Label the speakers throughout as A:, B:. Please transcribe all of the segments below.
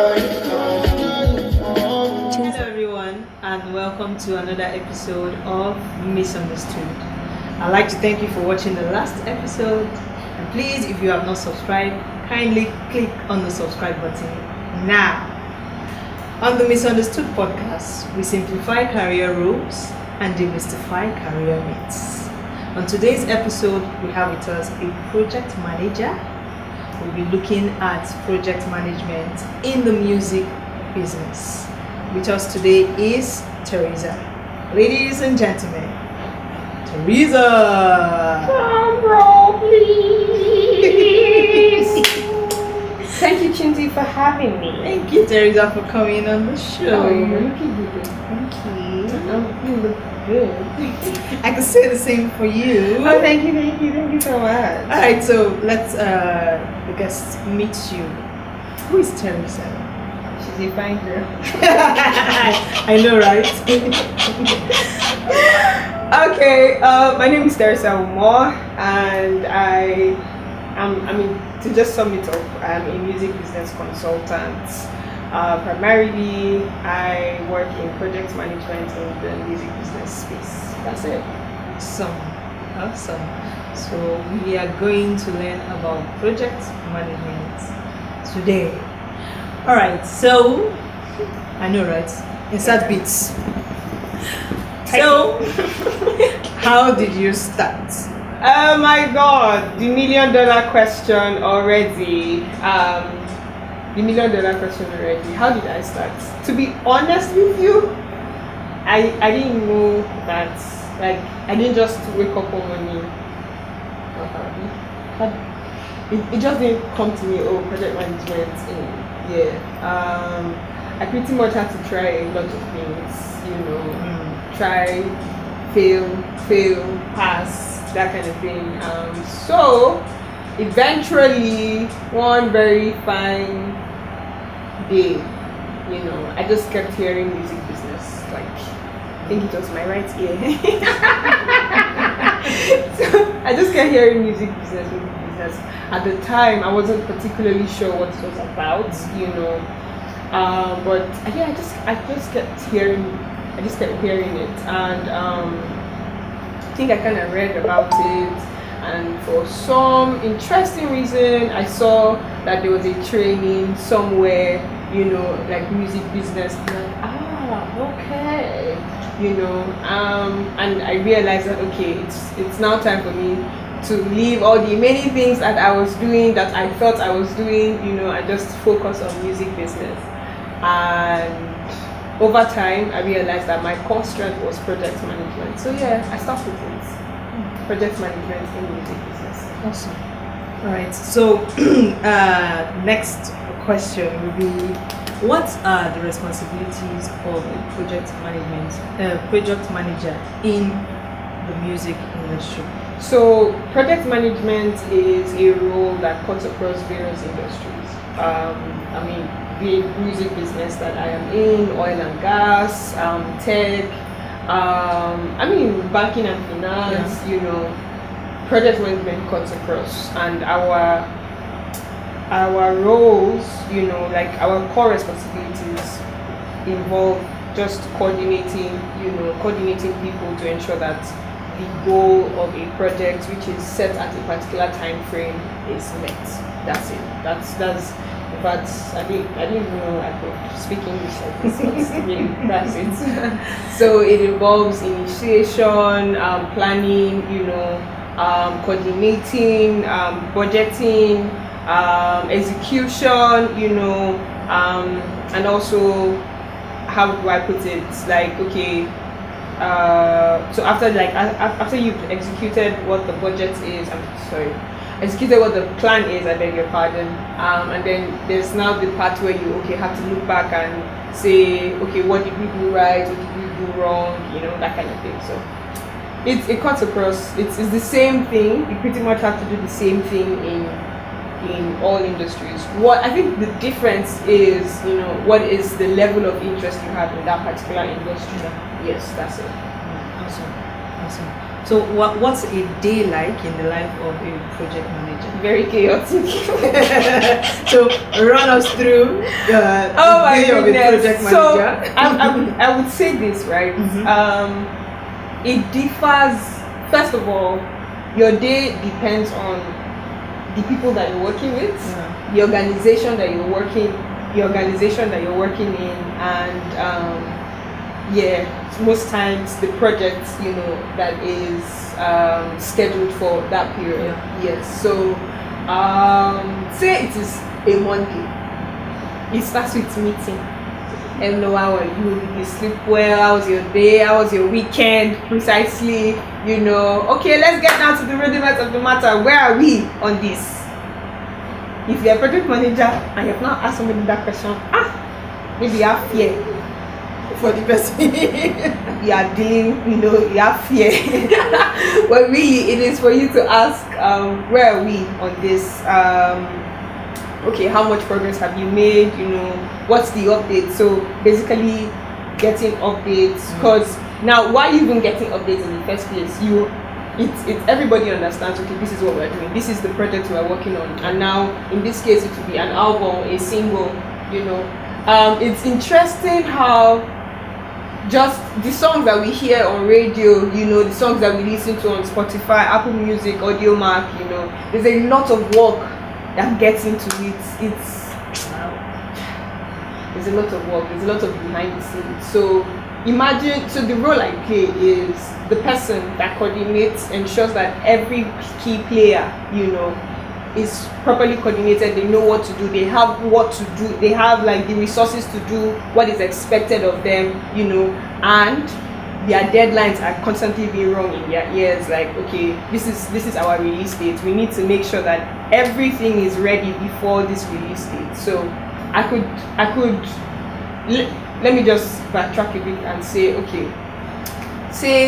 A: Hello everyone and welcome to another episode of Misunderstood. I'd like to thank you for watching the last episode, and please, if you have not subscribed, kindly click on the subscribe button now. On the Misunderstood podcast, we simplify career roles and demystify career myths. On today's episode, we have with us a project manager. We'll be looking at project management in the music business. With us today is Theresa. Ladies and gentlemen, Theresa!
B: Drum roll, please! Thank you, Chinzi, for having me.
A: Thank you, Theresa, for coming on the show.
B: Oh, you're looking good.
A: Thank you.
B: You look good.
A: I can say the same for you.
B: Oh, thank you so much.
A: Alright, so let's the guests meet you. Who is Theresa?
B: She's a fine girl.
A: I know, right?
B: Okay, my name is Theresa Umoh, and to just sum it up, I'm a music business consultant. Primarily, I work in project management in the music business space. That's it.
A: Awesome. So we are going to learn about project management today. All right. So I know, right? Insert beats. So how did you start?
B: Oh my God, the $1 million question already. The $1 million question already. How did I start? To be honest with you, I didn't know that. Like, I didn't just wake up one morning. It just didn't come to me. Oh, project management. I pretty much had to try a lot of things. Try, fail, pass, that kind of thing. So eventually, one very fine day, I just kept hearing music business. Like, I think it was my right ear. So I just kept hearing music business. At the time, I wasn't particularly sure what it was about, but yeah, I just kept hearing it, and I think I kind of read about it, and for some interesting reason, I saw that there was a training somewhere, like music business. I'm like, okay, and I realized that it's now time for me to leave all the many things that I was doing, that I thought I was doing, and just focus on music business. And over time, I realized that my core strength was project management. So yeah, I started with it. Project management in music business.
A: Awesome. All right. So next question will be, what are the responsibilities of a project manager in the music industry?
B: So project management is a role that cuts across various industries. The music business that I am in, oil and gas, tech, banking and finance, project management cuts across, and our roles, like our core responsibilities involve just coordinating people to ensure that the goal of a project, which is set at a particular time frame, is met. That's it. That's. But I didn't know I could speak English like this. But really, that's it. So it involves initiation, planning, coordinating, budgeting, execution, and also, how do I put it? Like, so after you've executed what the budget is, executed what the plan is, I beg your pardon, and then there's now the part where you have to look back and say, what did we do right, what did we do wrong, that kind of thing. So it cuts across. It's the same thing. You pretty much have to do the same thing in all industries. What I think the difference is, what is the level of interest you have in that particular industry. Yes, that's it.
A: Awesome. So what's a day like in the life of a project manager?
B: Very chaotic.
A: So run us through
B: Oh
A: the
B: my
A: day of a
B: goodness.
A: project
B: So
A: manager.
B: I would say this, right? It differs. First of all, your day depends on the people that you're working with, the organization that you're working in, and most times the project, that is scheduled for that period. Yes. So say it is a Monday. It starts with meeting. Hello, how are you? Did you sleep well? How was your day? How was your weekend? Precisely, Okay, let's get down to the rudiments of the matter. Where are we on this? If you're a project manager and you've not asked somebody that question, maybe you have fear
A: For the person.
B: you are dealing, you have fear. But really, it is for you to ask, where are we on this? Okay, how much progress have you made? What's the update? So basically, getting updates. Because now, why are you even getting updates in the first place? It's everybody understands. Okay, this is what we're doing. This is the project we're working on. And now, in this case, it will be an album, a single. It's interesting how just the songs that we hear on radio, the songs that we listen to on Spotify, Apple Music, Audiomack, there's a lot of work that gets into it. There's a lot of work, there's a lot of behind the scenes. So the role I play is the person that coordinates, ensures that every key player, is properly coordinated. They know what to do, they have what to do, they have like the resources to do what is expected of them, and their deadlines are constantly being rung in their ears, like, okay, this is our release date. We need to make sure that everything is ready before this release date. So I could let me just backtrack a bit and say, okay,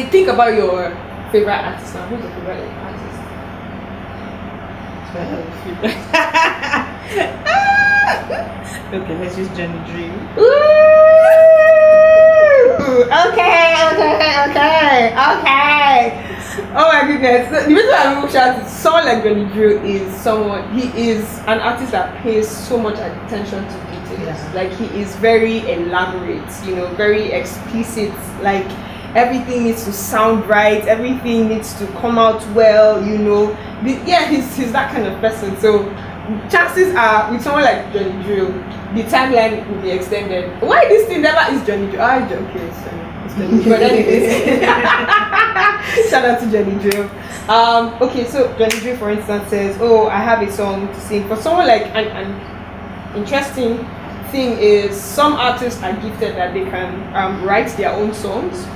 B: think about your favorite artist now. Who's your favorite artist?
A: Okay, let's use Johnny Dream.
B: Okay. Oh my goodness. The reason I moved out is someone like Johnny Drew he is an artist that pays so much attention to details. Yeah. Like, he is very elaborate, very explicit. Like, everything needs to sound right, everything needs to come out well, he's that kind of person. So chances are, with someone like Johnny Drew, the timeline will be extended. Why this thing never is Johnny Drew? Okay, it's Johnny Drew. But anyways, shout out to Johnny Drew. Okay, so Johnny Drew, for instance, says, I have a song to sing. For someone like, an interesting thing is, some artists are gifted that they can write their own songs.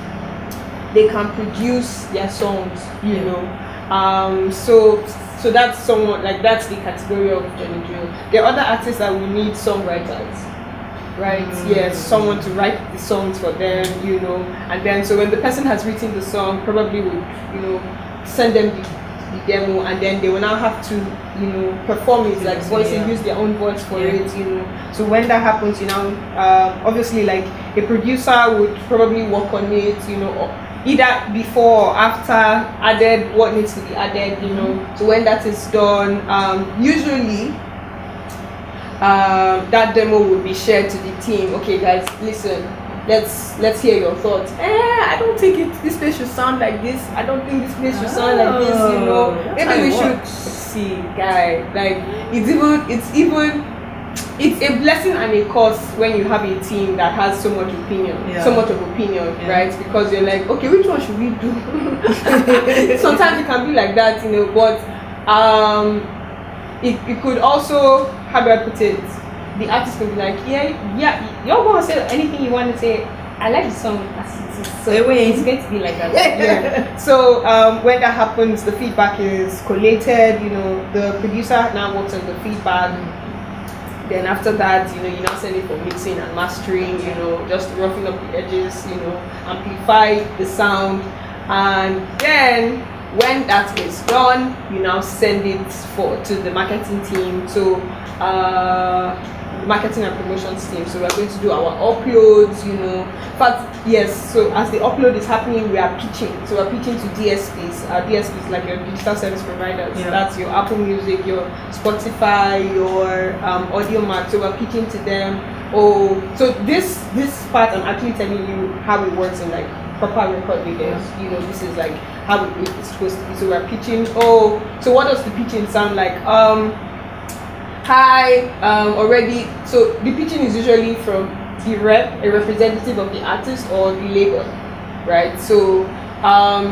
B: They can produce their songs, So that's somewhat like, that's the category of Johnny Drew. There are other artists that will need songwriters, right? Yes, someone to write the songs for them, and then so when the person has written the song, probably would send them the demo, and then they will now have to perform it, like voicing, use their own voice for it, So when that happens, obviously, like, a producer would probably work on it, either before or after, added what needs to be added, So when that is done, usually that demo will be shared to the team. Okay, guys, listen, let's hear your thoughts. I don't think this place should sound like this. I don't think this place should sound like this. Maybe we should see, guy. Like, it's a blessing and a curse when you have a team that has so much opinion, right? Because you're like, okay, which one should we do? Sometimes it can be like that, but it could also, how do I put it? The artist could be like, yeah, you're going to say anything you want to say. I like the song as it is, so it's going to be like that. So when that happens, the feedback is collated. The producer now works on the feedback. Then after that, you now send it for mixing and mastering, just roughing up the edges, amplify the sound. And then when that is done, you now send it to the marketing team. So marketing and promotions team. So we're going to do our uploads, But yes, so as the upload is happening, we are pitching. So we're pitching to DSPs. DSPs, like your digital service providers.
A: Yeah.
B: That's your Apple Music, your Spotify, your Audio Mac. So we're pitching to them. So this part, I'm actually telling you how it works in like proper record videos. This is like how it's supposed to be. So we're pitching. So what does the pitching sound like? Hi, already. So the pitching is usually from the rep, a representative of the artist or the label, right? So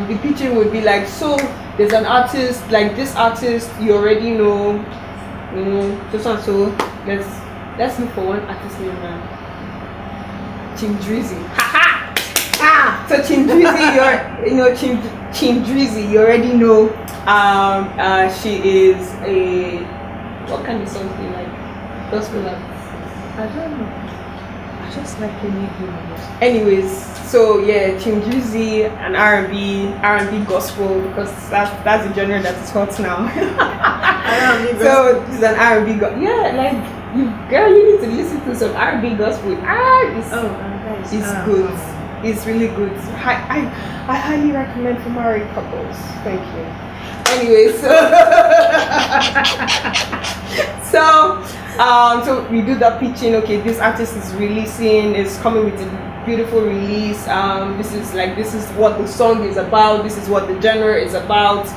B: the pitching would be like, so there's an artist, like this artist, you already know, so let's look for one artist name now. Chimdrizi. So Chimdrizi, Chimdrizi, you already know. She is a, what kind of songs do you like? Gospel artist?
A: I don't know. I just like any humorous.
B: Anyways, so yeah, Chimdrizi and R&B gospel, because that's the genre that is hot now. So this is an R&B like girl, you need to listen to some R&B gospel. It's good. It's really good. I highly recommend for married couples. Thank you. Anyway, so we do the pitching. Okay, this artist is releasing, is coming with a beautiful release. This is what the song is about. This is what the genre is about.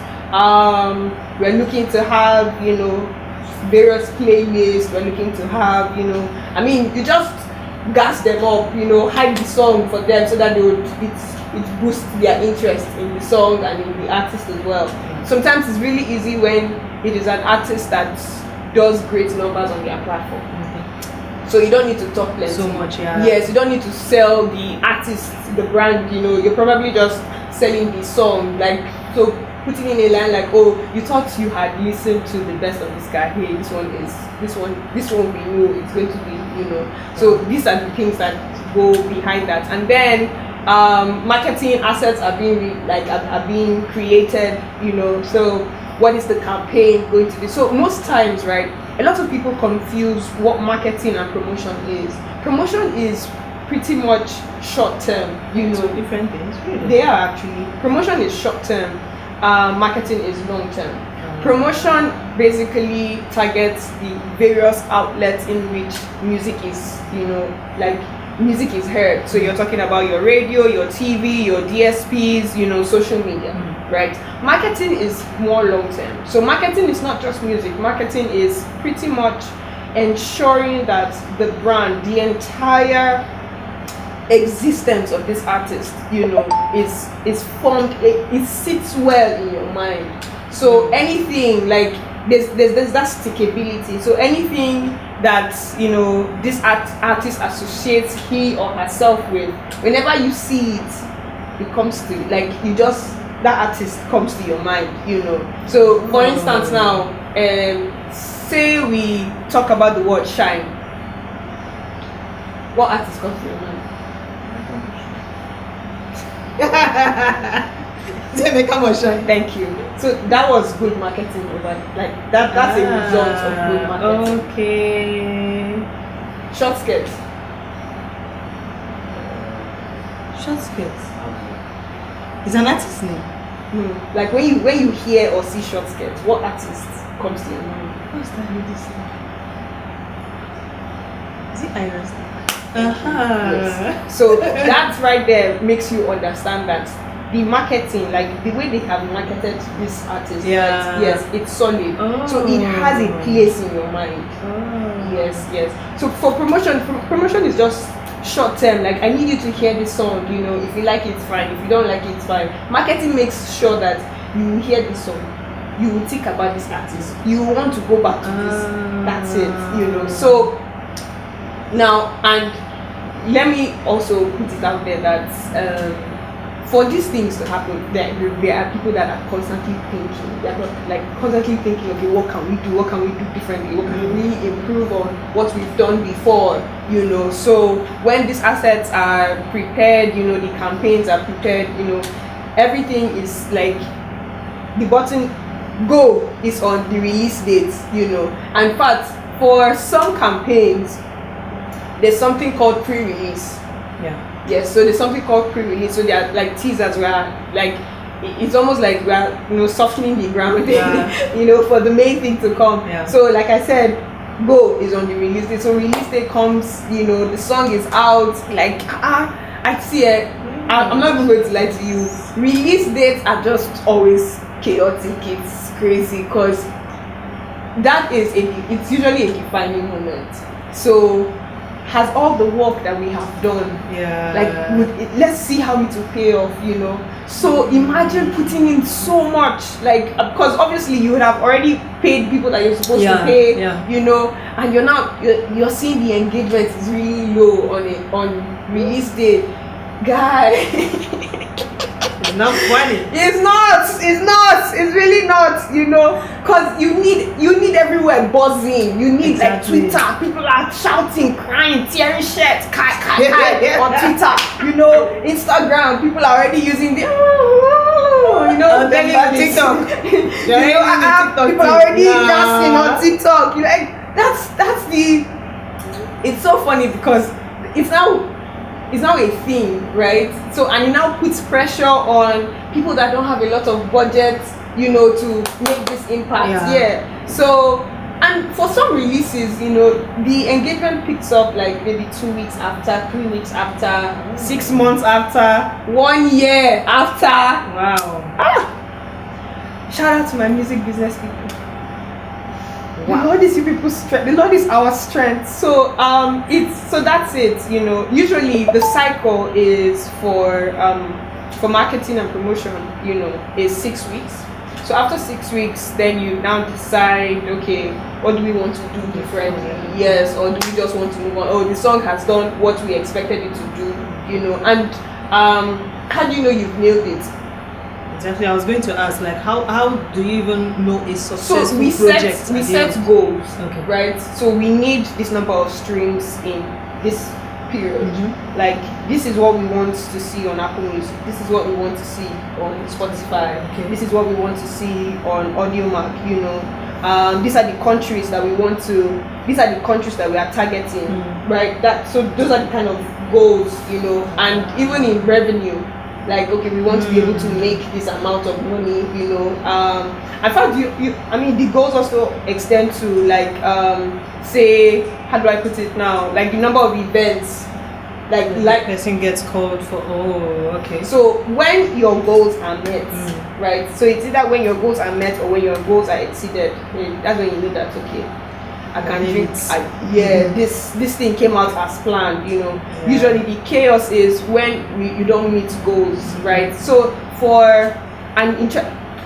B: We're looking to have various playlists. We're looking to have you just gas them up, hype the song for them so that it boosts their interest in the song and in the artist as well. Sometimes it's really easy when it is an artist that does great numbers on their platform. So you don't need to talk plenty.
A: So much, yeah.
B: Yes, you don't need to sell the artist, the brand, you're probably just selling the song. Like, so putting in a line like, oh, you thought you had listened to the best of this guy. Hey, this one we know it's going to be, So these are the things that go behind that. And then marketing assets are being created, So what is the campaign going to be? So most times, right, a lot of people confuse what marketing and promotion is. Promotion is pretty much short term,
A: So different things, really.
B: They are actually. Promotion is short term. Marketing is long term. Promotion basically targets the various outlets in which music is, music is heard. So you're talking about your radio, your TV, your DSPs, social media, right? Marketing is more long term. So marketing is not just music. Marketing is pretty much ensuring that the brand, the entire existence of this artist, is formed, it sits well in your mind. So anything like there's that stickability. So anything that this artist associates he or herself with, whenever you see it, it comes to that artist comes to your mind. So for instance now, say we talk about the word shine. What artist comes to your mind? Thank you. So that was good marketing over that's a result of good marketing.
A: Okay.
B: Short skirts.
A: Short skirts. Is an artist name?
B: Like when you hear or see short skirts, what artist comes to your mind?
A: What's that lady's name? Is it Iris?
B: Yes. So that right there makes you understand that the marketing, like the way they have marketed this artist,
A: Yeah.
B: right? Yes, it's solid. So it has a place in your mind. Yes. So for promotion is just short term. Like, I need you to hear this song. If you like it, it's fine. If you don't like it, it's fine. Marketing makes sure that you hear this song, you will think about this artist, you will want to go back to this. That's it. So now, and let me also put it out there that for these things to happen, there are people that are constantly thinking. They're constantly thinking, okay, what can we do? What can we do differently? What can we really improve on what we've done before? So when these assets are prepared, the campaigns are prepared, everything is like the button go is on the release date, and in fact, for some campaigns, there's something called pre-release.
A: Yeah.
B: Yes, so there's something called pre-release. So they are like teasers where like it's almost like we are softening the ground, for the main thing to come.
A: Yeah.
B: So like I said, Go is on the release date. So release date comes, the song is out. Like I see it. I'm not even going to lie to you. Release dates are just always chaotic. It's crazy because it's usually a defining moment. So has all the work that we have done, let's see how it will pay off, So imagine putting in so much, because obviously you would have already paid people that you're supposed to pay, and you're seeing the engagement is really low on release day. Guy,
A: it's not funny.
B: It's really not, because you need everywhere buzzing. You need
A: exactly.
B: like Twitter, people are shouting, crying, tearing shirts, on Twitter, Instagram, people are already using the
A: TikTok.
B: People are already dancing on TikTok. That's the. It's so funny because it's now a thing, right? So, and it now puts pressure on people that don't have a lot of budget, to make this impact. Yeah. So, and for some releases, the engagement picks up like maybe 2 weeks after, 3 weeks after, 6 months after, 1 year after.
A: Wow.
B: Shout out to my music business people.
A: Wow.
B: The Lord is you people's strength. The Lord is our strength. So that's it. Usually the cycle is for marketing and promotion. Is 6 weeks. So after 6 weeks, then you now decide, okay, what do we want to do differently? Yes, or do we just want to move on? Oh, the song has done what we expected it to do. And how do you know you've nailed it?
A: Exactly. I was going to ask, like, how do you even know a successful
B: so we
A: project?
B: set goals,
A: okay,
B: right? So we need this number of streams in this period.
A: Mm-hmm.
B: Like, this is what we want to see on Apple Music. This is what we want to see on Spotify.
A: Okay.
B: This is what we want to see on AudioMac. These are the countries that we want to. These are the countries that we are targeting, right? So those are the kind of goals, and even in revenue. Like, okay, we want to be able to make this amount of money, in fact, the goals also extend to like, say, how do I put it now? Like the number of events, like
A: person gets called for. Oh, okay.
B: So when your goals are met, right? So it's either when your goals are met or when your goals are exceeded. That's when you know that, okay, I can drink. This thing came out as planned. Usually the chaos is when you don't meet goals, right? So for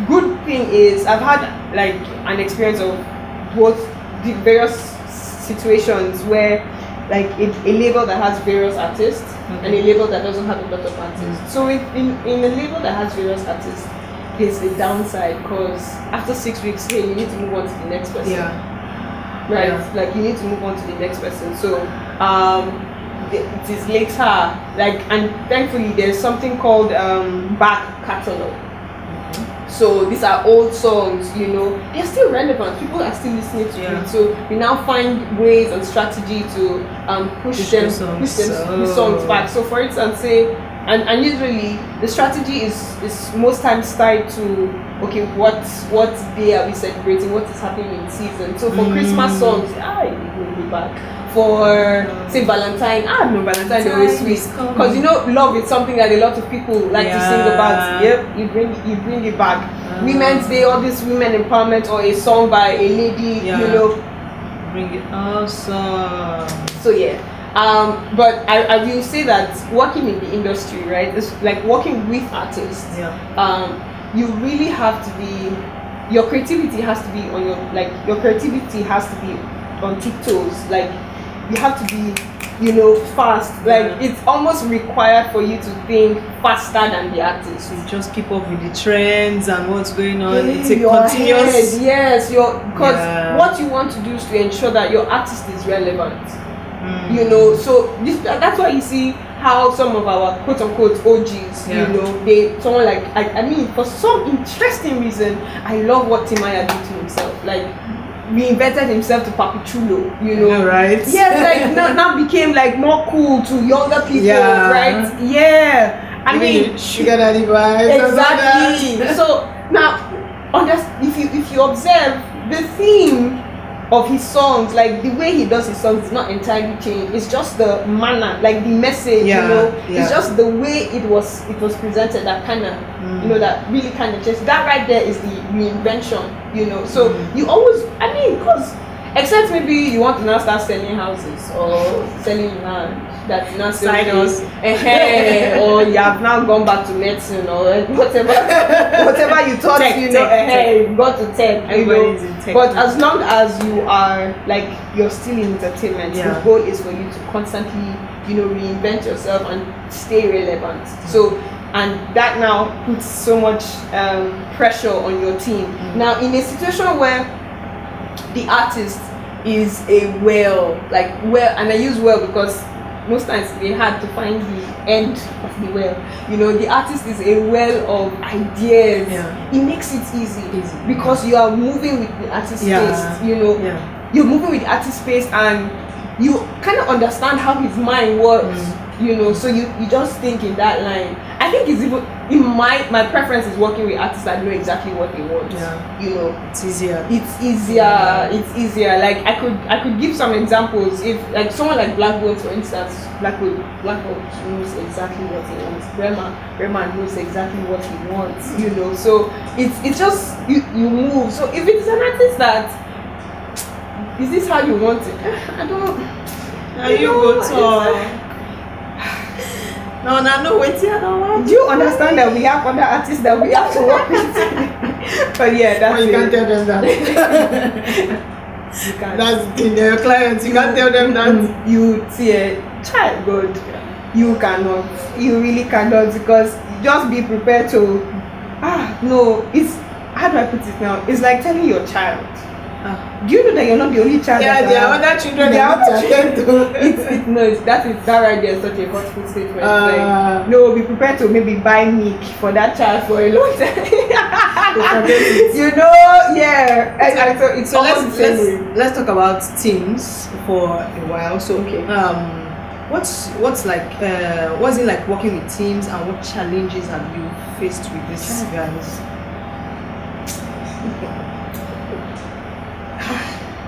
B: good thing is I've had like an experience of both the various situations where like a label that has various artists and a label that doesn't have a lot of artists. So in a label that has various artists, there's a downside because after 6 weeks, hey, you need to move on to the next person.
A: Yeah.
B: Right,
A: Yeah.
B: you need to move on to the next person. So it is later, and thankfully there's something called back catalog. So these are old songs, they're still relevant. People are still listening to it. So we now find ways and strategy to push the songs back. So for instance, say, and usually the strategy is most times tied to, okay, what day are we celebrating? What is happening in season? So for Christmas songs, it will be back. For say Valentine, Valentine always sweet because love is something that a lot of people like to sing about. Yep, you bring it back. Women's Day, all this women empowerment, or a song by a lady,
A: bring it awesome.
B: So yeah. But I will say that working in the industry, right? It's like working with artists. You really have to be. Your creativity has to be on your creativity has to be on tiptoes. Like you have to be, fast. Like it's almost required for you to think faster than the artist.
A: So you just keep up with the trends and what's going on. It's a
B: your
A: continuous.
B: Head, yes, because what you want to do is to ensure that your artist is relevant. So that's why you see how some of our quote unquote OGs, someone like for some interesting reason, I love what Timaya did to himself. Like reinvented himself to Papi Chulo, you know.
A: Right?
B: Yes, like now became like more cool to younger people,
A: Yeah.
B: right? Yeah. I mean,
A: sugar daddy vibes.
B: exactly. So now, if you observe the theme of his songs, like the way he does his songs is not entirely changed. It's just the manner, like the message, you know. It's just the way it was presented that kind of, you know, that really kind of just that right there is the reinvention, you know. So you always, I mean, because except maybe you want to now start selling houses or selling land that's not
A: Side us.
B: or you have now gone back to medicine or whatever you thought,
A: tech,
B: you know, you got to tech, you know.
A: Tech.
B: But as long as you are like you're still in entertainment, the goal is for you to constantly, you know, reinvent yourself and stay relevant. So, and that now puts so much pressure on your team. Now, in a situation where the artist is and I use well because most times they had to find the end of the well. You know, the artist is a well of ideas. It makes it easy because you are moving with the artist's space. You know, you're moving with the artist's space and you kind of understand how his mind works. You know, so you just think in that line. I think it's even in my preference is working with artists that know exactly what they want. You know,
A: it's easier.
B: It's easier. Like I could give some examples. If like someone like Blackboard, for instance, Blackboard knows exactly what he wants. Rema knows exactly what he wants. You know, so it's just you move. So if it's an artist that is this how you want it? I don't.
A: Now you go to. No, wait here.
B: Do you understand that we have other artists that we have to work with? But yeah, that's
A: you can't tell them that.
B: You can't.
A: That's in their clients. You can't tell them that.
B: You see a child, God. You cannot. You really cannot, because just be prepared to. No. It's how do I put it now? It's like telling your child. Do you know that you're not the only child?
A: Yeah, there are other children that have to attend to.
B: That right there is such a hurtful statement. Like, no, be prepared to maybe buy milk for that child for a long time. You know, yeah. So
A: let's talk about teams for a while. So what's it like working with teams, and what challenges have you faced with these guys?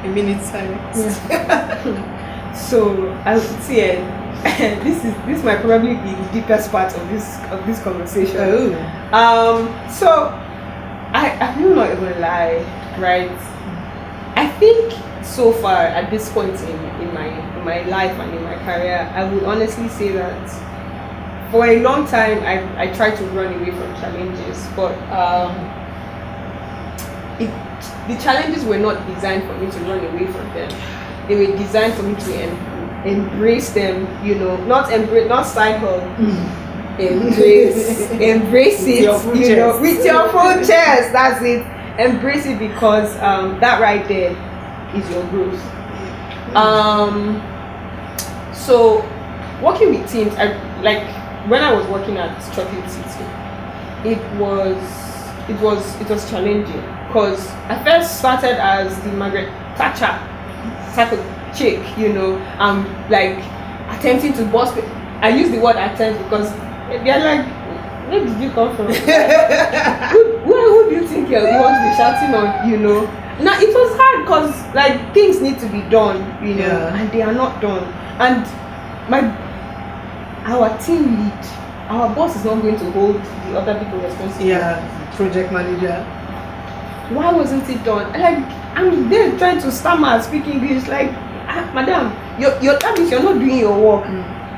A: A minute silence.
B: Yeah. So I would say this might probably be the deepest part of this conversation. So I will not even lie, right? I think so far at this point in my life and in my career, I would honestly say that for a long time I tried to run away from challenges, but the challenges were not designed for me to run away from them. They were designed for me to embrace them, you know, not side hug. Embrace it, you know, with your full chest. That's it. Embrace it, because that right there is your growth. So working with teams, when I was working at Chocolate City, it was challenging, because I first started as the Margaret Thatcher type of chick, you know. Like attempting to boss. I use the word attempt because they're like, where did you come from? who do you think you want to be shouting on, you know? Now it was hard because like things need to be done, you know, and they are not done. And our team lead, our boss is not going to hold the other people responsible.
A: Project manager.
B: Why wasn't it done? Like, I'm there trying to stammer, speak English. Like, madam, your time is you're not doing your work.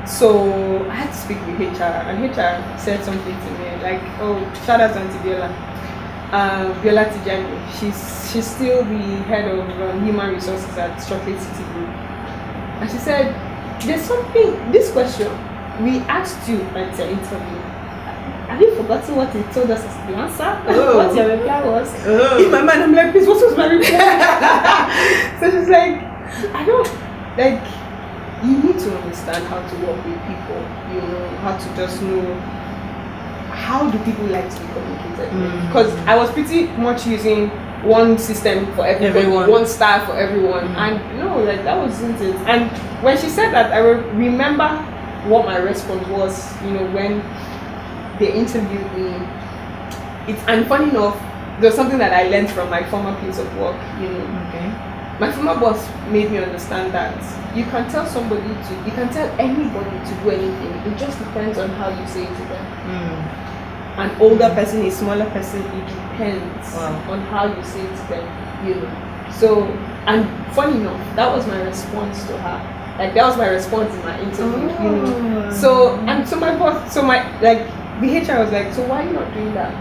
B: So I had to speak with HR, and HR said something to me like, "Oh, shout out to Auntie Biola Tijani. She's still the head of human resources at Chocolate City Group." And she said, "There's something. This question we asked you at the interview. Have you forgotten what he told us as the answer? What your reply was?" In my mind, I'm like, "Please, what was my reply?" So she's like, "I don't like. You need to understand how to work with people. You know, how to just know how do people like to be communicated with." Because I was pretty much using one system for everybody,
A: Everyone.
B: one style for everyone. And no, like that wasn't it. And when she said that, I remember what my response was, you know, when they interviewed me. And funny enough, there was something that I learned from my former place of work, you know.
A: Okay.
B: My former boss made me understand that you can tell anybody to do anything. It just depends on how you say it to them. An older person, a smaller person, it depends on how you say it to them, you know. So, and funny enough, that was my response to her. Like that was my response in my interview, you know. So, and so my boss, the HR was like, so why are you not doing that?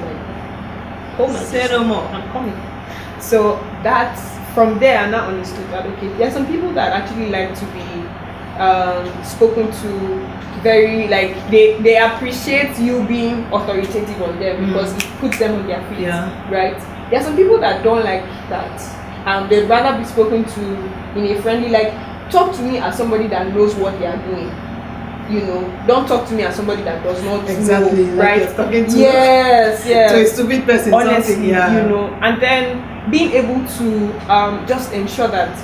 B: Like, oh my
A: Say no more.
B: I'm coming. So that's from there I now understood that okay, there are some people that actually like to be spoken to very like they appreciate you being authoritative on them because it puts them on their feet, right? There are some people that don't like that. They'd rather be spoken to in a friendly, like, talk to me as somebody that knows what they are doing. You know, don't talk to me as somebody that does not know, right?
A: Like talking to
B: yes,
A: to a stupid person.
B: Honestly, you know, and then being able to just ensure that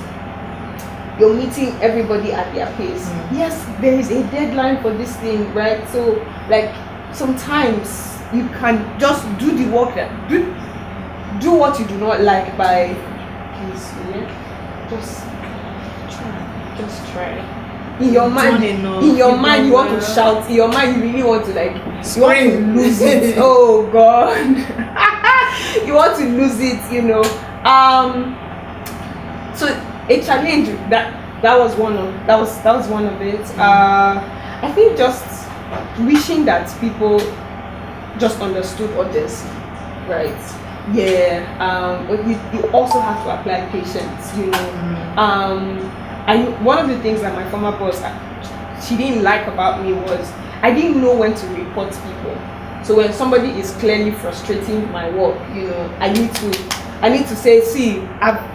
B: you're meeting everybody at their pace. Yes, there is a deadline for this thing, right? So, like, sometimes you can just do the work that do what you do not like by just try. In your mind, you want to shout. In your mind, you really want to like scream, you want to lose it. Oh God, you want to lose it. You know. So a challenge that was one of it. I think just wishing that people just understood others, right? Yeah. But you also have to apply patience. You know. One of the things that my former boss she didn't like about me was I didn't know when to report people. So when somebody is clearly frustrating my work, you know, I need to say, see,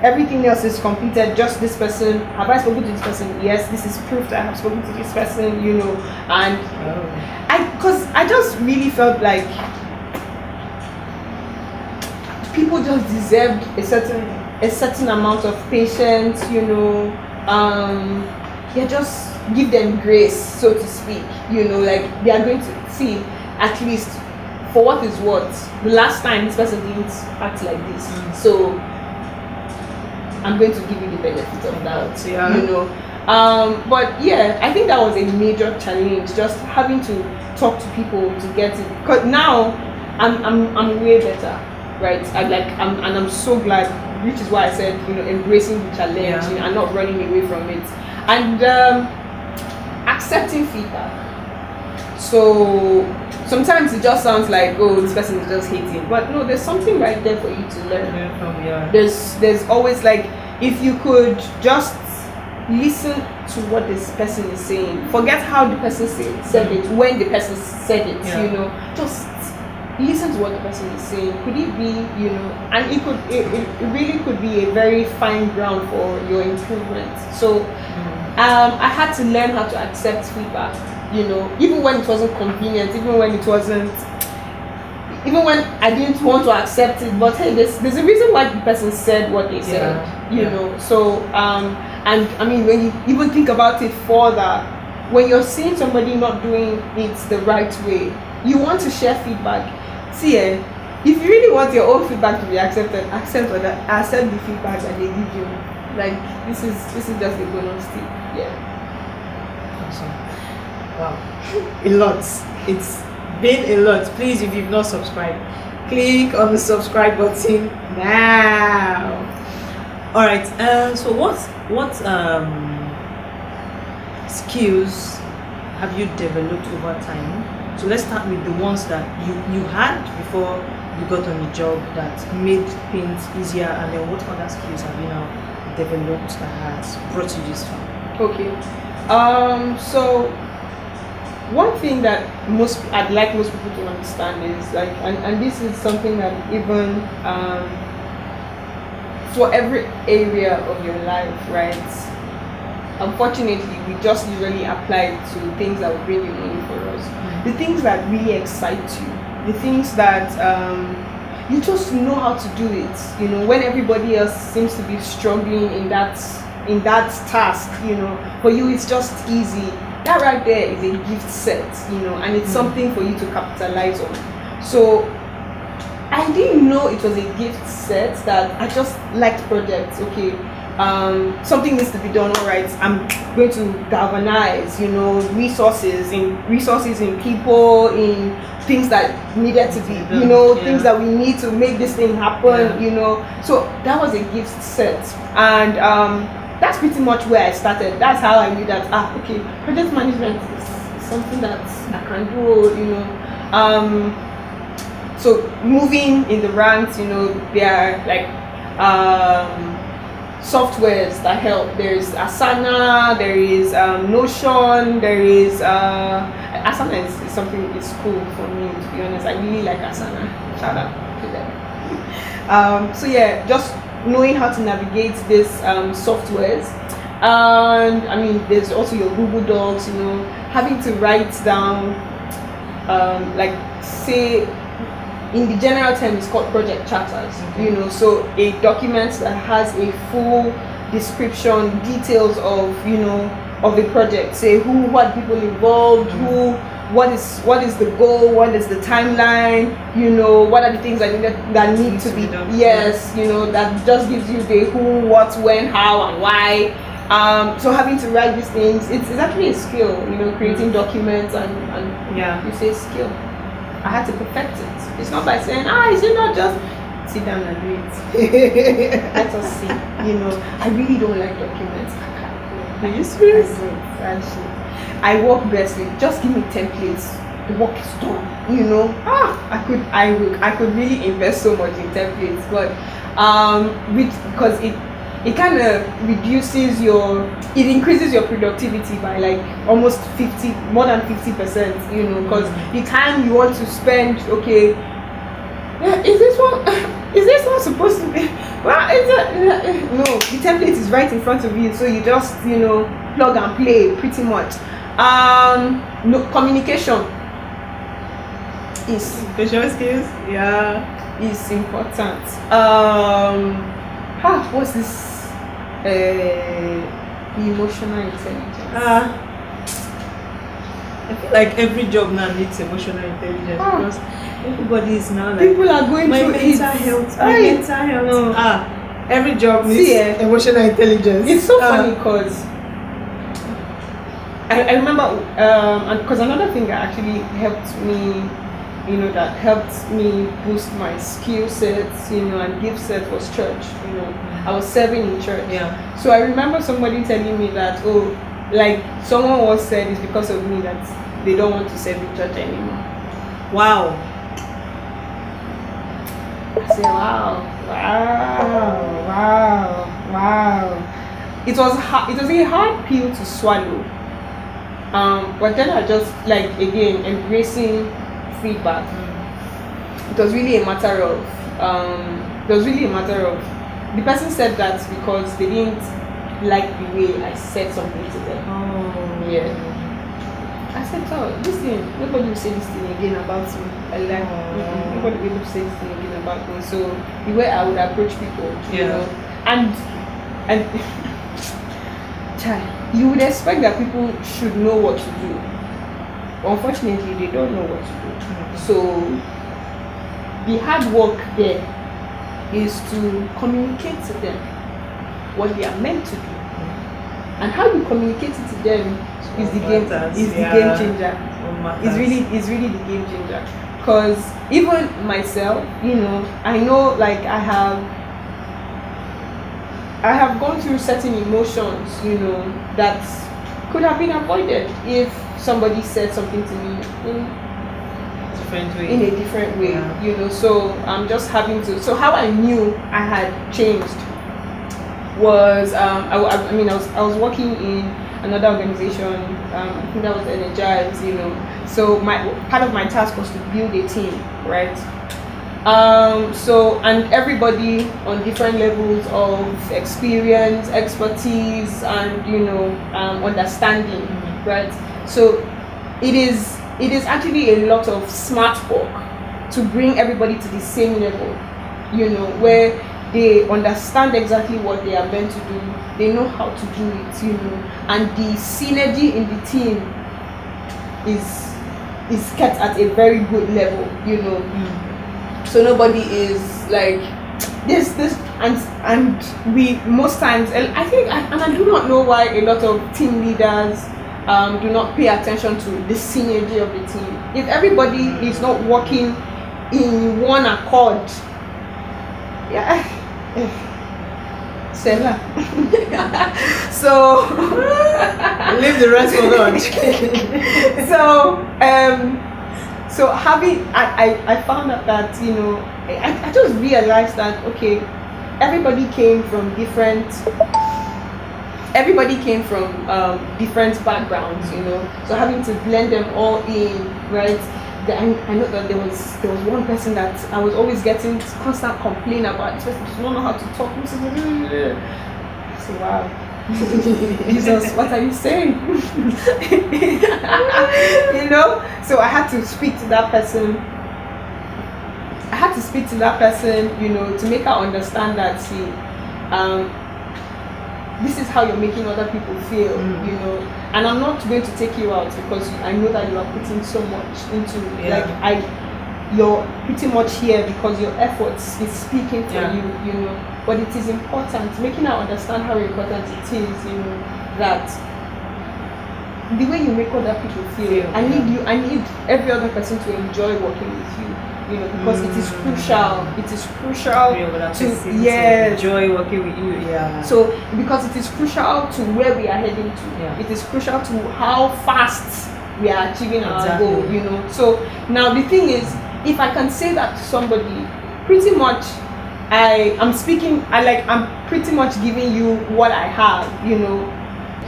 B: everything else is completed, just this person. Have I spoken to this person? Yes, this is proof that I have spoken to this person, you know. And because I just really felt like people just deserved a certain amount of patience, you know. Just give them grace, so to speak, you know, like they are going to see at least for what is what. The last time this person didn't act like this, so I'm going to give you the benefit of that, you know. But yeah, I think that was a major challenge, just having to talk to people to get it. Because now I'm way better, right? I'm so glad, which is why I said, you know, embracing the challenge, you know, and not running away from it, and accepting feedback. So sometimes it just sounds like, oh, this person is just hating, but no, there's something right there for you to learn from. There's always, like, if you could just listen to what this person is saying, forget how the person said it, when the person said it, you know, just listen to what the person is saying. Could it be, you know, and it really could be a very fine ground for your improvement. So I had to learn how to accept feedback, you know, even when it wasn't convenient, even when I didn't want to accept it, but hey, there's a reason why the person said what they said, you know. So and I mean, when you even think about it further, when you're seeing somebody not doing it the right way, you want to share feedback. See, if you really want your own feedback to be accepted, accept the feedback that they give you. Like, this is just a bonus tip. Yeah.
A: Awesome. Wow. A lot. It's been a lot. Please, if you've not subscribed, click on the subscribe button now. All right. So what skills have you developed over time? So let's start with the ones that you had before you got on the job that made things easier, and then what other skills have you now developed that has brought you this far?
B: Okay. So one thing that I'd like most people to understand is, like, and this is something that even for every area of your life, right? Unfortunately, we just usually apply it to things that will bring you money for us. The things that really excite you, the things that you just know how to do it, you know, when everybody else seems to be struggling in that task, you know, for you it's just easy. That right there is a gift set, you know, and it's something for you to capitalize on. So I didn't know it was a gift set, that I just liked projects. Okay, something needs to be done. All right, I'm going to galvanize, you know, resources in people, in things that needed to be, you know, things that we need to make this thing happen, you know. So that was a gift set, and that's pretty much where I started. That's how I knew that okay, project management is something that I can do, you know. So moving in the ranks, you know, there are like softwares that help. There's Asana, there is Notion, there is Asana is something, it's cool for me, to be honest. I really like Asana. Shout out to them. So yeah, just knowing how to navigate these softwares. And I mean, there's also your Google Docs, you know, having to write down like, say, in the general term it's called project charters, you know, so a document that has a full description, details of, you know, of the project, say who, what people involved, who, what is the goal, what is the timeline, you know, what are the things that need to be done. Yes, you know, that just gives you the who, what, when, how, and why. So having to write these things, it's actually a skill, you know, creating documents and you say skill. I had to perfect it. It's not by saying, is it not just sit down and do it. Let us see. You know, I really don't like documents.
A: Are you serious?
B: I work best with just give me templates. The work is done. You know, I could really invest so much in templates, but because it kind of reduces it increases your productivity by like almost more than 50%, you know, because the time you want to spend, okay, is this one supposed to be, well, no, the template is right in front of you, so you just, you know, plug and play pretty much. No, communication is
A: visual skills,
B: is important. What's this? Emotional intelligence.
A: I feel like every job now needs emotional intelligence because everybody is now like,
B: people are going through
A: mental health. No. Every job needs emotional intelligence.
B: It's so funny because I remember, and because another thing that actually helped me, you know, that helped me boost my skill sets, you know, and gift set was church. You know, I was serving in church. So I remember somebody telling me that, like someone once said it's because of me that they don't want to serve in church anymore.
A: Wow.
B: I said, wow. It was a hard pill to swallow. But then I just, like, again, embracing feedback. It was really a matter of the person said that because they didn't like the way I said something to them. I said, listen, nobody will say this thing again about me. Nobody will say this thing again about me. So the way I would approach people, you know, and you would expect that people should know what to do. Unfortunately, they don't know what to do. So the hard work there is to communicate to them what they are meant to do, and how you communicate it to them is the game changer. It's really the game changer. Because even myself, you know, I know, like, I have gone through certain emotions, you know, that could have been avoided if somebody said something to me in a different way, you know. So I'm just having to. So how I knew I had changed was I was working in another organization. I think that was Energize, you know. So part of my task was to build a team, right? So, and everybody on different levels of experience, expertise, and, you know, understanding, right? So it is actually a lot of smart work, to bring everybody to the same level, where they understand exactly what they are meant to do, they know how to do it, and the synergy in the team is kept at a very good level, so nobody is like this and we most times, I think, and I do not know why a lot of team leaders do not pay attention to the synergy of the team. If everybody is not working in one accord, Stella. So
A: leave the rest for lunch.
B: So having, I found out that I just realized that okay, everybody came from different backgrounds, so having to blend them all in, right? I know that there was one person that I was always getting constant complaint about. This person does not know how to talk. So wow, Jesus, what are you saying? So I had to speak to that person. To make her understand that, see, this is how you're making other people feel, and I'm not going to take you out because I know that you are putting so much into, you're pretty much here because your efforts is speaking for you, but it is important, making her understand how important it is, that the way you make other people feel, I need every other person to enjoy working with you. Because it is crucial. It is crucial to
A: enjoy working with you. Yeah.
B: So because it is crucial to where we are heading to. Yeah. It is crucial to how fast we are achieving our goal. So now the thing is, if I can say that to somebody, pretty much, I'm pretty much giving you what I have.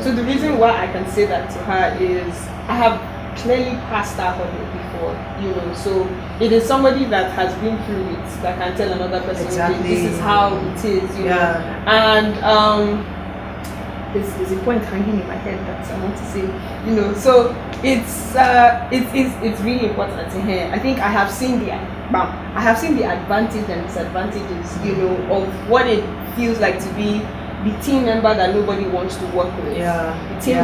B: So the reason why I can say that to her is I have clearly passed that hurdle before, so it is somebody that has been through it that can tell another person, okay, this is how it is, and there's a point hanging in my head that I want to say, so it's really important to hear. I think I have seen the advantage and disadvantages, of what it feels like to be the team member that nobody wants to work with. The team,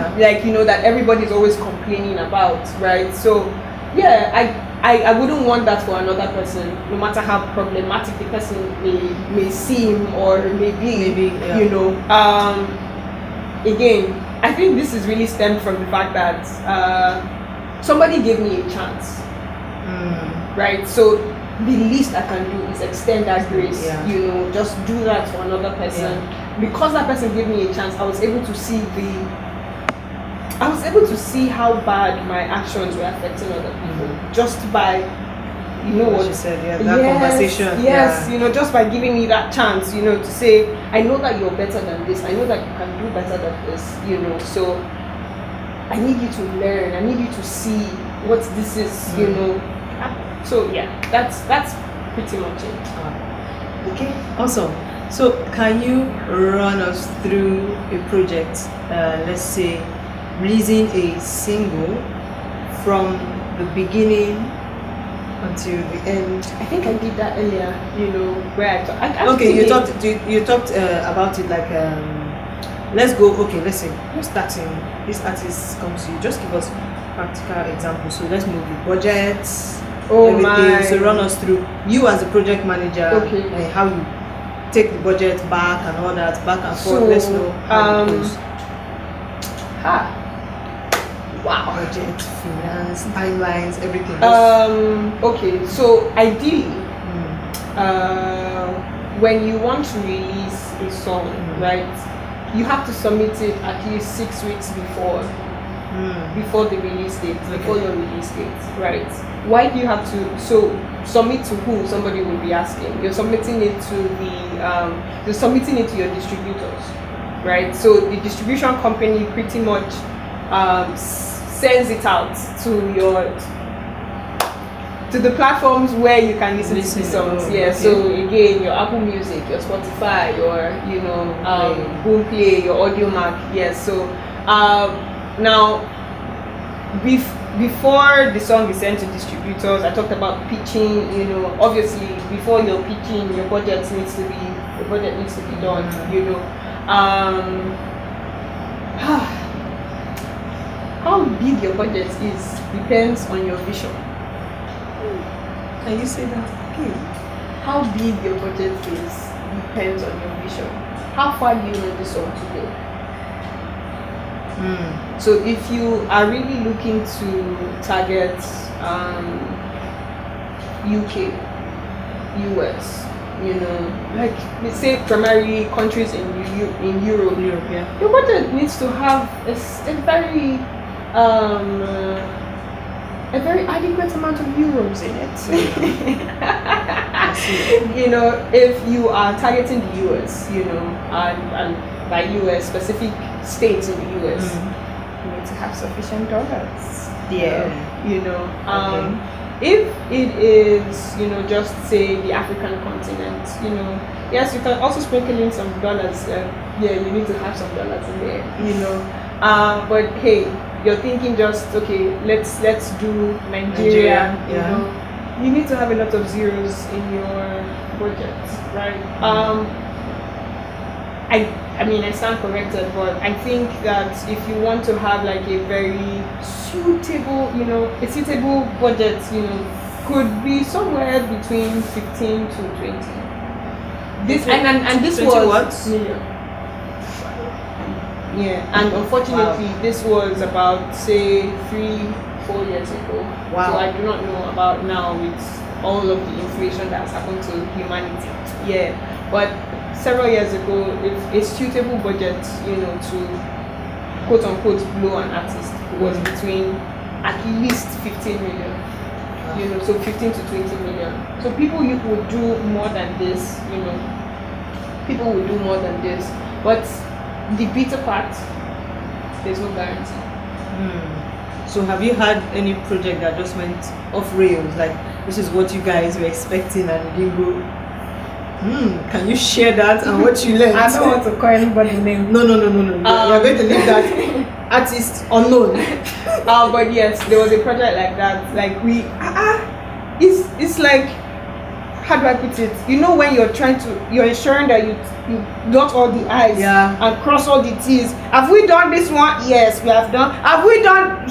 B: that everybody's always complaining about, right? So, I wouldn't want that for another person, no matter how problematic the person may seem or may be. Again, I think this is really stemmed from the fact that somebody gave me a chance, right? So the least I can do is extend that grace, just do that for another person. Because that person gave me a chance, I was able to see how bad my actions were affecting other people, just by
A: what you said, conversation.
B: Yes, just by giving me that chance, to say, I know that you're better than this, I know that you can do better than this, so I need you to learn, I need you to see what this is, So that's pretty much it.
A: Okay, awesome. So can you run us through a project, let's say releasing a single from the beginning until the end?
B: I think I did that earlier, where
A: you talked about it like, let's say you're starting, this artist comes to you, just give us practical examples. So let's move the budgets, everything. So run us through, you as a project manager, how you take the budget back and all that, back and forth. Let's know how it goes.
B: Wow.
A: Budget, finance, timelines, everything.
B: Okay, so ideally, when you want to release a song, right, you have to submit it at least 6 weeks before the release date, before your release date, right? Why do you have to? So submit to who? Somebody will be asking. You're submitting it to your distributors, right? So the distribution company pretty much sends it out to the platforms where you can listen to the songs. So again, your Apple Music, your Spotify, your Boomplay, your Audio Mac. So now before the song is sent to distributors, I talked about pitching. You know, obviously before you're pitching, your budget needs to be done. You know, how big your budget is depends on your vision.
A: Can you say that again?
B: How big your budget is depends on your vision. How far do you want the song to go? So if you are really looking to target UK, US, you know, like let's say primary countries in Europe,
A: Yeah.
B: your budget needs to have a very adequate amount of euros in it. You know, if you are targeting the US, you know, and by US, specific states in the US, you need to have sufficient dollars.
A: Yeah.
B: You know, if it is, you know, just say the African continent, you know, yes, you can also sprinkle in some dollars. Yeah, you need to have some dollars in there, you know. But hey, you're thinking just okay, let's do Nigeria. You know, you need to have a lot of zeros in your budget, right? I mean, I stand corrected, but I think that if you want to have like a very suitable, you know, a suitable budget, you know, could be somewhere between 15 to 20. This and this
A: 20
B: was
A: what?
B: million. Yeah, and unfortunately, this was about say 3-4 years ago.
A: Wow.
B: So I do not know about now with all of the inflation that has happened to humanity. Yeah, but several years ago, if a suitable budget, you know, to quote unquote blow an artist was between at least 15 million. You know, so 15 to 20 million. So people would do more than this, you know. People would do more than this. But the bitter part, there's no guarantee.
A: So have you had any project that just went off rails? Like, this is what you guys were expecting and it didn't go. Can you share that and what you learned?
B: I don't want to call anybody name.
A: No. You're going to leave that artist unknown.
B: But yes, there was a project like that. Like it's like, how do I put it? You know, when you're ensuring that you dot all the I's and cross all the T's. Have we done this one? Yes, we have done. Have we done?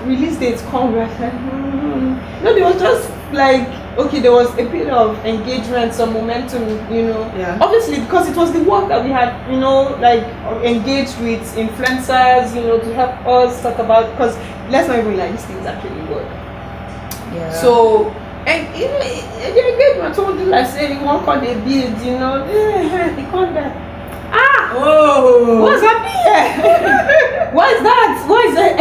B: Release dates come. No, they were just like, okay, there was a bit of engagement, some momentum, you know.
A: Yeah.
B: Obviously, because it was the work that we had, you know, like engaged with influencers, you know, to help us talk about. Because let's not even like these things actually work.
A: Yeah.
B: So. And you know, the engagement told you like say you won't call the beads, you know. They call that.
A: Oh,
B: what's happening here? What is that? What is that?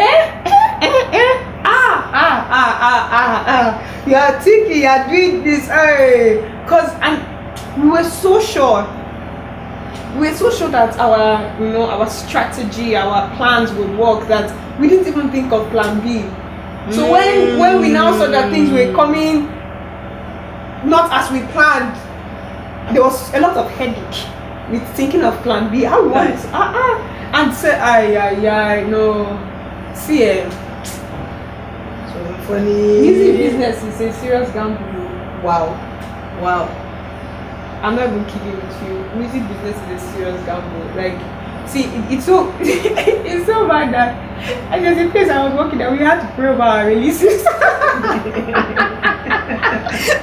B: You are thinking you are doing this, cause and we were so sure. We were so sure that our strategy, our plans would work that we didn't even think of plan B. So when we now saw that things were coming not as we planned, there was a lot of headache with thinking of plan B. How we want it? And say, no. See,
A: it wasn't funny.
B: Music business is a serious gamble.
A: Wow.
B: I'm not even kidding with you. Music business is a serious gamble. Like, see, it's so it's so bad that there's a place I was working that we had to pray about our releases.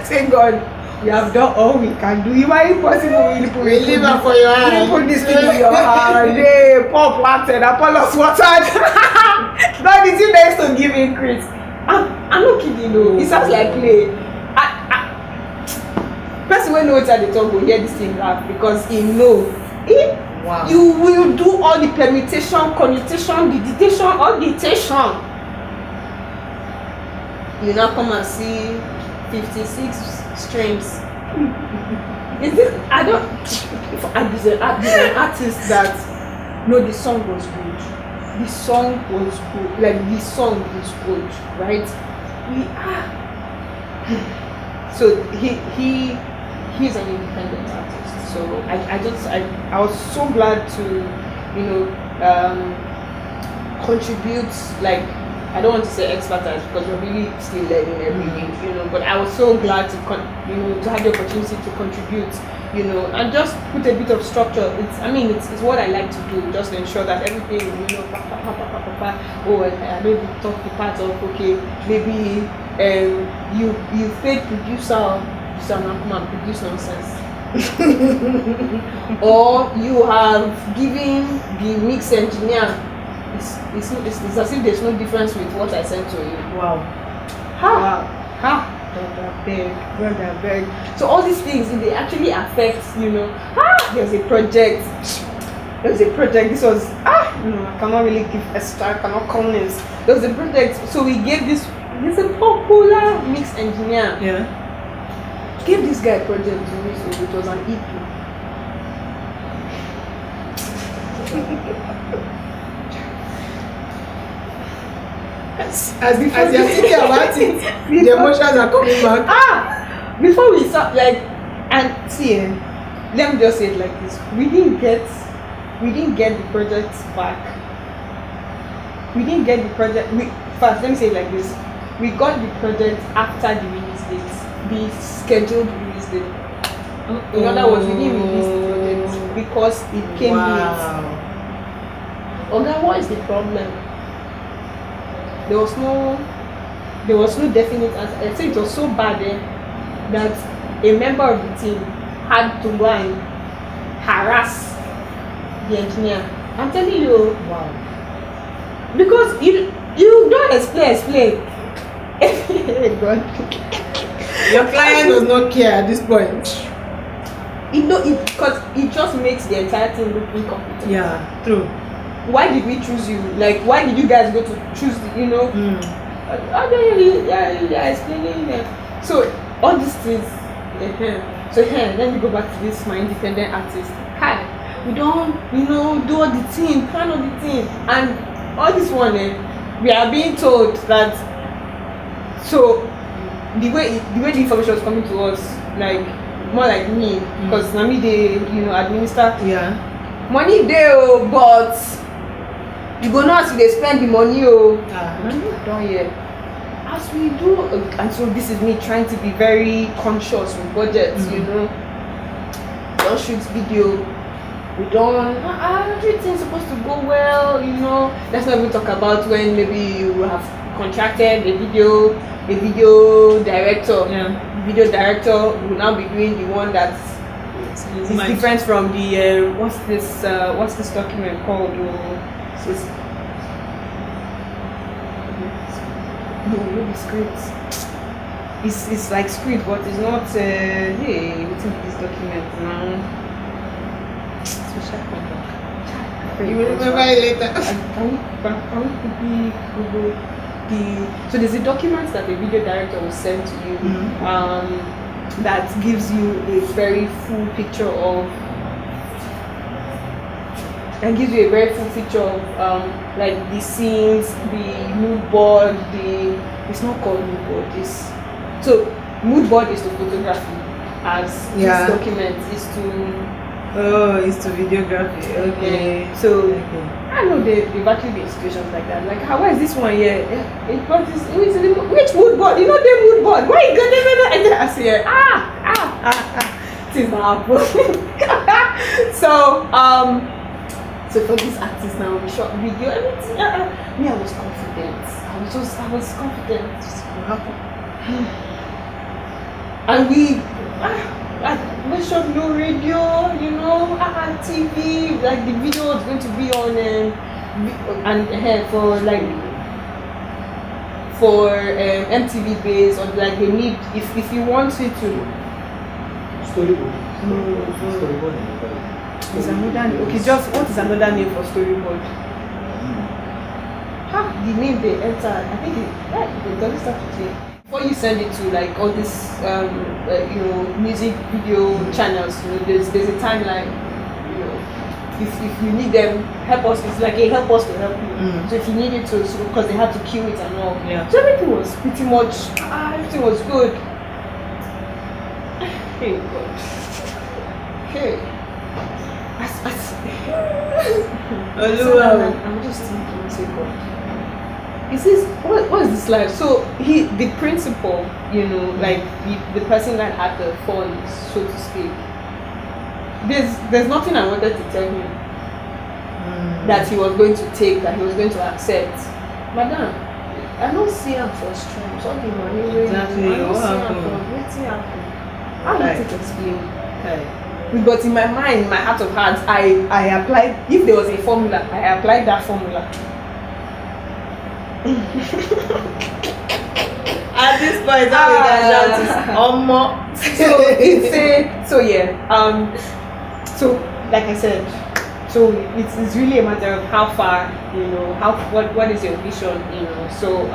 B: Say God, we have done all we can do. If I possible, we leave it for your hand. Put this thing in your hand. They pop planted, Apollos watered. God is you next to give increase. I'm not kidding, no. It sounds like play. Person when knows at the top will hear this thing laugh because he know.
A: Wow.
B: You will do all the permutation, commutation, the dictation, all dictation. You now come and see 56 streams. Is it? I don't. If there's an artist that no, the song was good. The song was good. Like the song is good, right? So he's an independent artist. So I was so glad to, contribute, like, I don't want to say expertise because we're really still learning every week, you know, but I was so glad to to have the opportunity to contribute, you know, and just put a bit of structure. It's what I like to do, just to ensure that everything, you know, I maybe talk the part of, okay, maybe you paid producer now come and produce nonsense. Or you have given the mix engineer, it's as if there's no difference with what I sent to you.
A: Wow.
B: Brother beg. So all these things, if they actually affect, you know, there's a project. This was I cannot really give extra, I cannot comment. There was a project, so we gave this a popular mix engineer.
A: Yeah.
B: Gave this guy a project to me, so it was an EP.
A: As you're thinking about it, the emotions are coming back.
B: Before we start, like, and see, let me just say it like this: we didn't get the project back. We didn't get the project. Let me say it like this: we got the project after the release date, the scheduled release date. In other words, we didn't release the project because it came late. Okay, what is the problem? There was no definite answer. I say it was so bad that a member of the team had to go and harass the engineer. I'm telling you,
A: wow.
B: Because you don't explain. God.
A: Your client does not care at this point.
B: Because it just makes the entire team look incompetent.
A: Yeah, true.
B: Why did we choose you? Like, why did you guys go to choose? I don't really explaining them. So all these things. So let me go back to this my independent artist. Hi, we don't do all the team, plan all the team, and all this one. We are being told that. So the way the information was coming to us, like more like me, because Nami they administer.
A: Yeah.
B: Money there, but you go know as they spend the money. Don't hear. As we do, and so this is me trying to be very conscious with budgets. You know, don't shoot video. We don't. Everything's supposed to go well. You know, let's not even talk about when maybe you have contracted a video director.
A: Yeah.
B: Video director will now be doing the one that's. It's different from the what's this document called? No, script. It's like script, but it's not. Hey, what's in this document now? Social contract.
A: You will remember it later.
B: Can we quickly Google so there's a document that the video director will send to you. That gives you a very full picture of like the scenes, the mood board, it's not called mood board, so mood board is to photography as this document is to
A: it's to videography. Okay.
B: So I know they've actually been situations like that. Like, why is this one here? Which mood board? You know the mood board. Why you got them? I say, This is not happening. So for this artist now, we shot video. Everything. Me, I was confident. I was confident. And we shot no radio, TV, like the video was going to be on for MTV base, or like they need if you want it to
C: storyboard.
B: Storyboard is another name. Okay, just what is another name for storyboard? The name they enter, I think it doesn't start with it. Before you send it to like all these music video channels, there's a timeline. If you need them, help us. It's like a help us to help you. So if you need it to, because they have to queue it and all.
A: Yeah.
B: So everything was pretty much. Everything was good. Hey God. Hey. I'm just thinking, say God. God, is this what is this life? So the principal, like the person that had the funds, so to speak. There's nothing I wanted to tell him that he was going to take, that he was going to accept. Madam, I don't see him for streams. All the money wey
A: Exactly.
B: I don't
A: What
B: see him
A: happened?
B: for wetin happen. How
A: Right.
B: you take explain?
A: Hey.
B: But in my mind, my heart of hearts, I applied. If there was a formula, I applied that formula.
A: At this point, all we can shout is Omo.
B: So it's so like I said, so it's really a matter of how far, what is your vision, so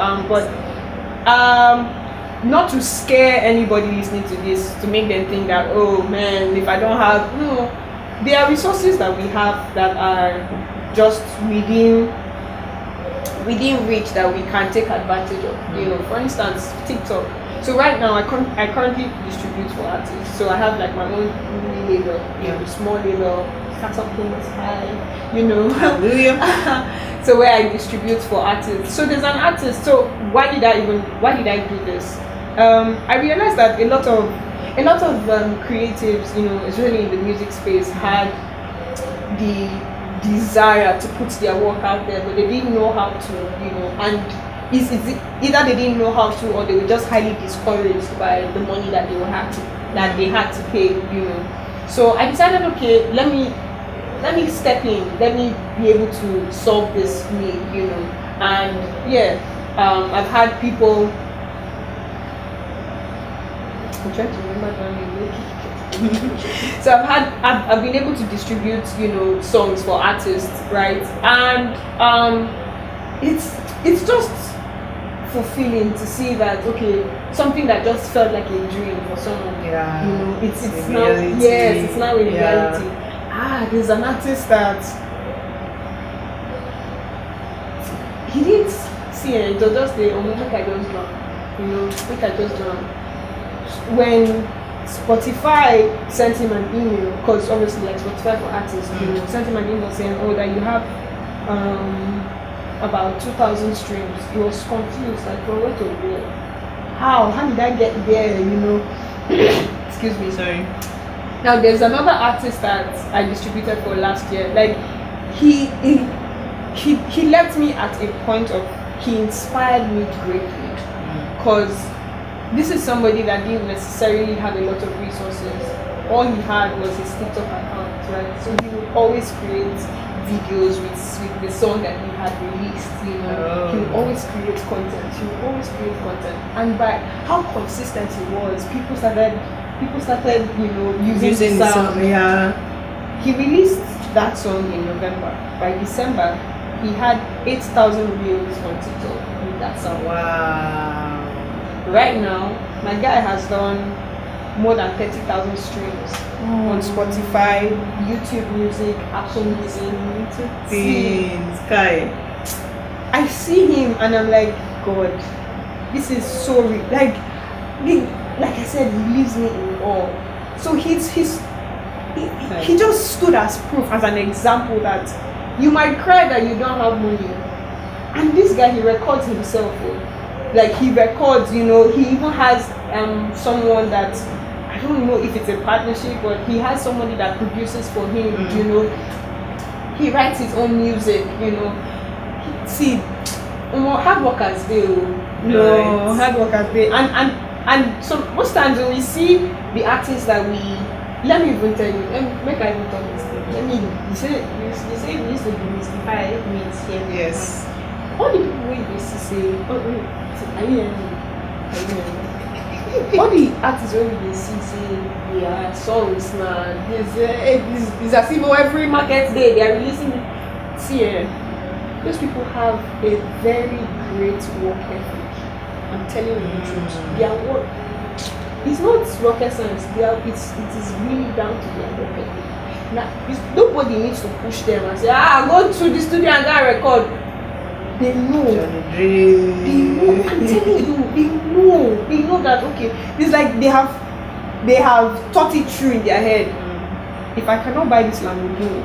B: not to scare anybody listening to this, to make them think that, oh man, if I don't have, no, there are resources that we have that are just within reach that we can take advantage of. For instance, TikTok. So right now I currently distribute for artists. So I have like my own mini label, small label, startup payments high,
A: Hallelujah.
B: So where I distribute for artists. So there's an artist. So why did I do this? I realized that a lot of creatives, especially in the music space, had the desire to put their work out there, but they didn't know how to, and it's either they didn't know how to, or they were just highly discouraged by the money that they had to pay, So I decided, okay, let me step in, let me be able to solve this need, and I've had people. I'm trying to remember the name. So I've been able to distribute, songs for artists, right? And it's just fulfilling to see that, okay, something that just felt like a dream for someone.
A: Yeah.
B: It's
A: a
B: now,
A: reality.
B: yes, it's now a
A: Yeah.
B: reality. There's an artist that he didn't see it. It was just the make I just drum, make I just drum. When Spotify sent him an email, because obviously like Spotify for artists, sent him an email saying, oh, that you have about 2,000 streams. He was confused, like, well, where to go? How did I get there? Excuse me, sorry. Now there's another artist that I distributed for last year. Like he left me at a point of, he inspired me greatly, because this is somebody that didn't necessarily have a lot of resources. All he had was his TikTok account, right? So he would always create videos with the song that he had released, He would always create content. And by how consistent he was, people started, using the sound.
A: Yeah.
B: He released that song in November. By December, he had 8,000 reels on TikTok with that song.
A: Wow.
B: Right now, my guy has done more than 30,000 streams on Spotify, YouTube Music, Apple Music.
A: Sky.
B: I see him and I'm like, God, this is so real. Like I said, he leaves me in awe. So he just stood as proof, as an example that you might cry that you don't have money, and this guy, he records himself. Like he records, he even has someone that, I don't know if it's a partnership, but he has somebody that produces for him. He writes his own music. See, hard workers do. No, hard workers do. And so most times when we see the artists that let me even tell you, make I even talk this thing. You say we used to demystify means here.
A: Yes.
B: All the people we used to say, are you hearing me? All the artists when we say songs now, this as if every market day they are releasing. See, those people have a very great work ethic. I'm telling you the truth. Their work, it's not rocket science. It is really down to their work ethic. Now, nobody needs to push them and say, go to the studio and go record. They know. I'm telling you, they know that, okay, it's like they have thought it through in their head. If I cannot buy this Lamborghini,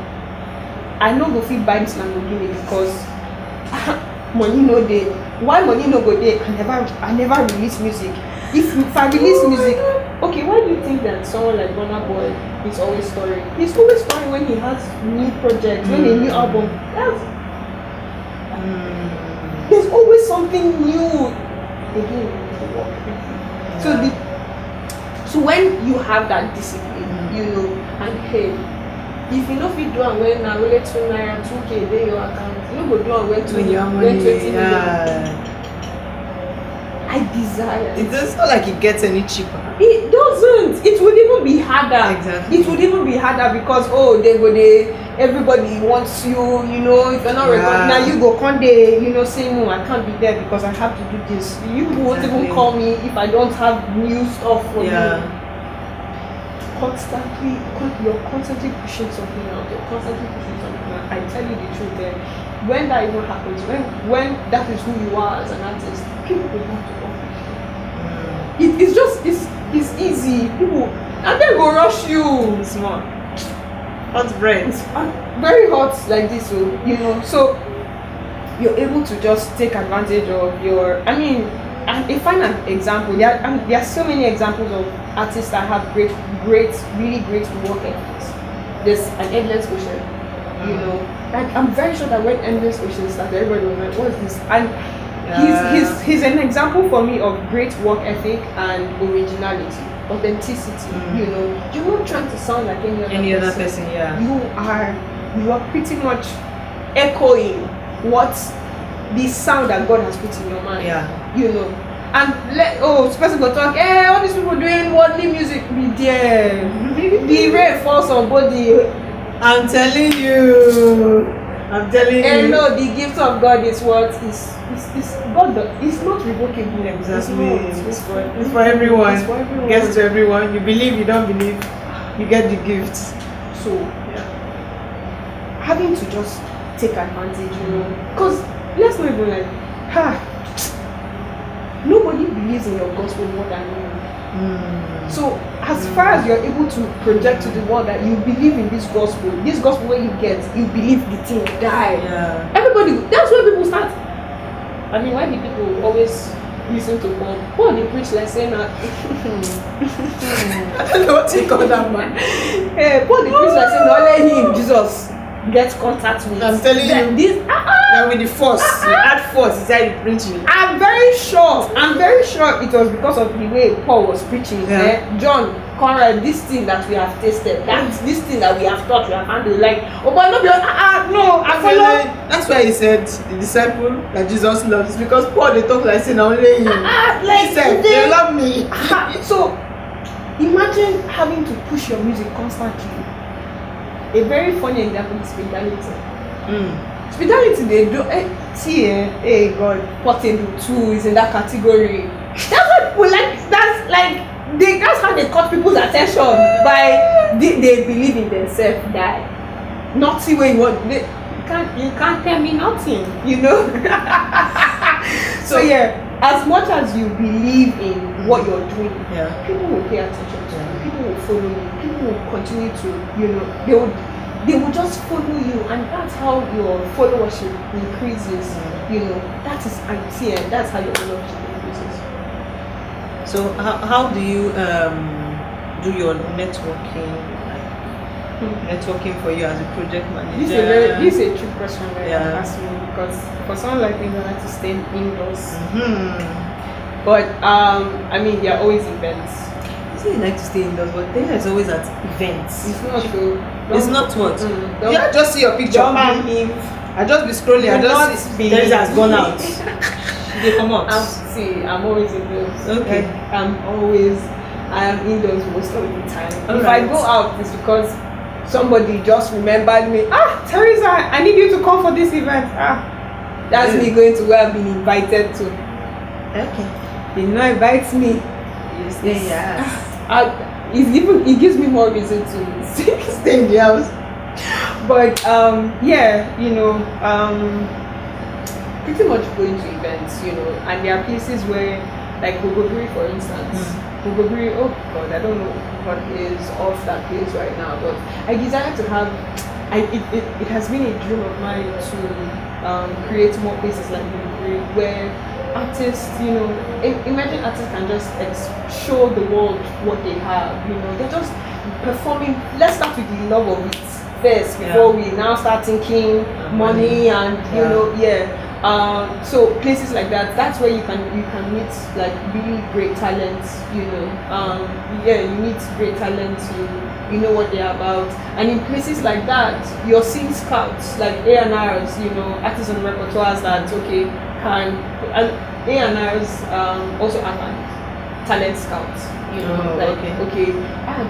B: I know go fit buy this Lamborghini because money no dey. Why money no go dey? I never release music. If I release music, okay, why do you think that someone like Burna Boy is always touring? He's always touring when he has new projects, when a new album. There's always something new. Again, so when you have that discipline, you know, and hey, if you know if you do and when now only 2 naira 2K dey your account, you no go do and when 20 million. I desire.
A: It doesn't look like it gets any cheaper.
B: It doesn't. It would even be harder.
A: Exactly.
B: It would even be harder because everybody wants you, you know, if you're not recording now you go one day, you know, say no, I can't be there because I have to do this. You won't even call me if I don't have new stuff for you. You're constantly pushing something out. I tell you the truth there. When that even happens, when that is who you are as an artist, people will want to work with you. It's easy. People and they go rush you.
A: It's more hot bread.
B: It's very hot like this, so you know. So you're able to just take advantage of your. I mean, I find an example. There are so many examples of artists that have really great work ethics. There's an Endless Ocean, you know. Like I'm very sure that when Endless Ocean started, everybody was like, "What's this?" And he's an example for me of great work ethic and originality, authenticity. You know, you're not trying to sound like any other person.
A: Yeah.
B: You are pretty much echoing what the sound that God has put in your mind.
A: Yeah.
B: You know. And supposed to go talk, all these people doing worldly music be there. The rain falls on body.
A: I'm telling you.
B: And no, the gift of God is what is God. It's not revocable.
A: Exactly. It's for everyone.
B: It's for everyone.
A: Gets to everyone. You believe, you don't believe, you get the gifts.
B: So having to just take advantage, you know, because let's not even like, nobody believes in your gospel more than you. So as far as you're able to project to the world that you believe in this gospel where you believe the thing will die.
A: Yeah.
B: Everybody, that's where people start. I mean, why do people always listen to Paul? Paul they preach like saying that
A: I don't know what to call that man.
B: Paul they preach like saying only him, Jesus, get contact with.
A: I'm telling you
B: this
A: now with the force, you add force inside the preaching.
B: I'm very sure it was because of the way Paul was preaching. John, Conrad, this thing that we have tasted, this thing that we have taught, we have handled, like, but not no, I follow.
A: That's why he said the disciple that Jesus loves, because Paul they talk like saying only him.
B: Like
A: he said, they love me.
B: So imagine having to push your music constantly. A very funny example is Fidelity. Fidelity, they do God, Portable 2 is in that category. That's what people like. That's how they cut people's attention by they believe in themselves. That nothing where you want. You can't tell me nothing. You know. So as much as you believe in what you're doing, people will pay attention to you. People will follow you. People will continue to, you know, they will just follow you, and that's how your followership increases. You know, that is and that's how your followership increases.
A: So how do you do your networking? Networking for you as a project manager?
B: This is a trick question that you asked me, because for someone like me, I like to stay indoors. But I mean, there are always events.
A: You like to stay indoors, but there is always at events.
B: It's not true.
A: It's not what? I just see your picture. I just be scrolling. I just see Theresa has gone out. They come out.
B: I'm always indoors.
A: Okay.
B: I am indoors most of the time. If I go out, it's because somebody just remembered me. Theresa, I need you to come for this event. That's me going to where I've been invited to.
A: Okay.
B: They did not invite me.
A: You say yes.
B: It gives me more reason to stay in the house. But pretty much going to events, you know, and there are places where, like Gogobiri, for instance. Gogobiri, oh God, I don't know what is off that place right now, but I desire to have. It has been a dream of mine to create more places like Library where artists, imagine artists can just show the world what they have. They're just performing. Let's start with the love of it first before we now start thinking money and so places like that, that's where you can meet like really great talents. You meet great talents, you know what they're about. And in places like that, you're seeing scouts like A&Rs, artists on repertoires that can A&Rs also act like talent scouts.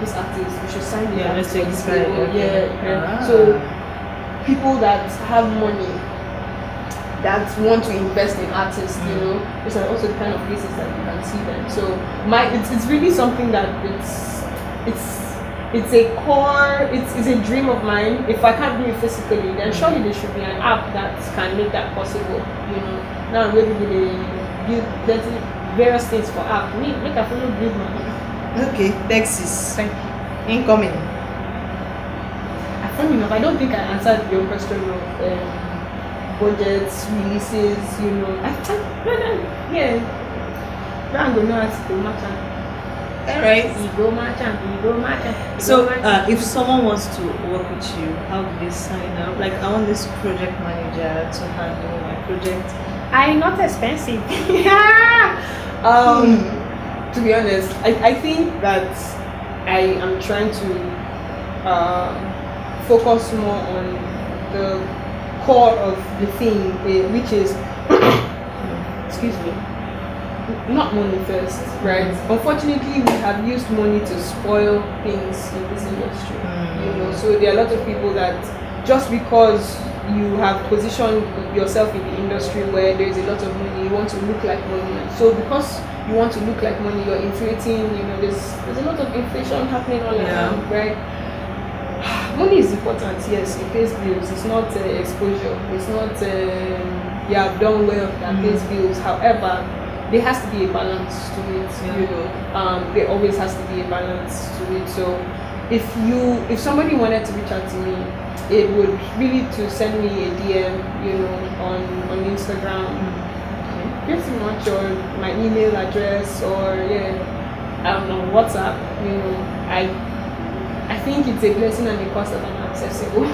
B: This artist, we should sign the artist for this label. So people that have money that want to invest in artists, these are also the kind of places that you can see them. So it's really something that it's a core, it's a dream of mine. If I can't do it physically, then surely there should be an app that can make that possible. Now I'm ready to build various things for app. Make a follow build money.
A: Okay, Texas.
B: Thank you.
A: Incoming.
B: Funny enough, I don't think I answered your question of budgets, releases, I'm going to ask you much.
A: Alright. So, if someone wants to work with you, how do they sign up? Like, I want this project manager to handle my project.
B: I'm not expensive. To be honest, I think that I am trying to focus more on the core of the thing, which is excuse me, not money first, right? Unfortunately, we have used money to spoil things in this industry. So there are a lot of people that just because you have positioned yourself in the industry where there is a lot of money, you want to look like money. So because you want to look like money, you're inflating. There's a lot of inflation happening all around, right? Money is important, yes, it pays bills. It's not exposure. It's not you have done well that pays bills. However, there has to be a balance to it. There always has to be a balance to it. So if somebody wanted to reach out to me, it would really to send me a DM, on Instagram, pretty much, or my email address, or I don't know, WhatsApp. I think it's a blessing and a curse that I'm accessible.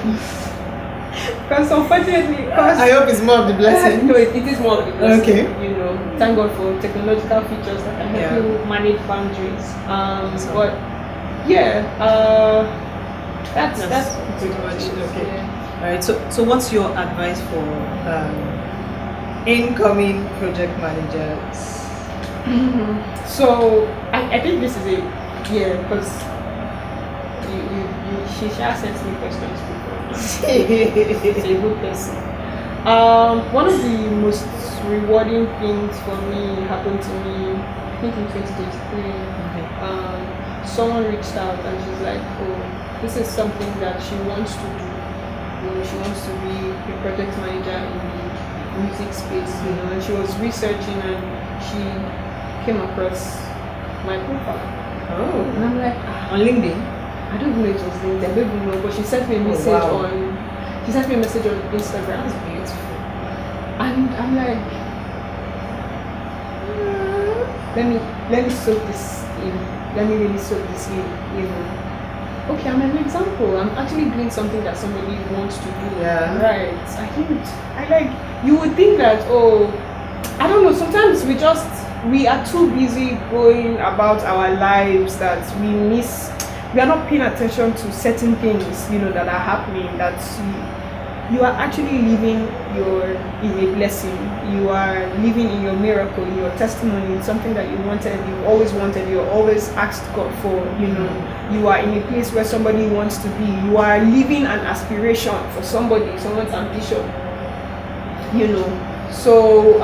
B: Because unfortunately,
A: I hope it's more of the blessing.
B: No, it is more of the blessing.
A: Okay.
B: Thank God for technological features that can help you manage boundaries. But that's
A: pretty much it. Okay. All right. So what's your advice for incoming project managers?
B: So I think this is because she has sent me questions before. She's a good person. One of the most rewarding things for me happened to me, I think in 2023. Someone reached out and she's like, this is something that she wants to do. She wants to be a project manager in the music space, and she was researching and she came across my profile. And I'm like,
A: on LinkedIn?
B: I don't even know it was LinkedIn, I don't even know, but she sent me a message on Instagram.
A: That's beautiful.
B: And I'm like, let me soak this in. Let me really soak this in, Okay, I'm an example. I'm actually doing something that somebody wants to do.
A: Yeah.
B: Right. You would think that, I don't know, sometimes we are too busy going about our lives that we are not paying attention to certain things, that are happening, that you are actually living in a blessing. You are living in your miracle, in your testimony, something that you've always wanted, you always asked God for, You are in a place where somebody wants to be. You are living an aspiration for someone's ambition, So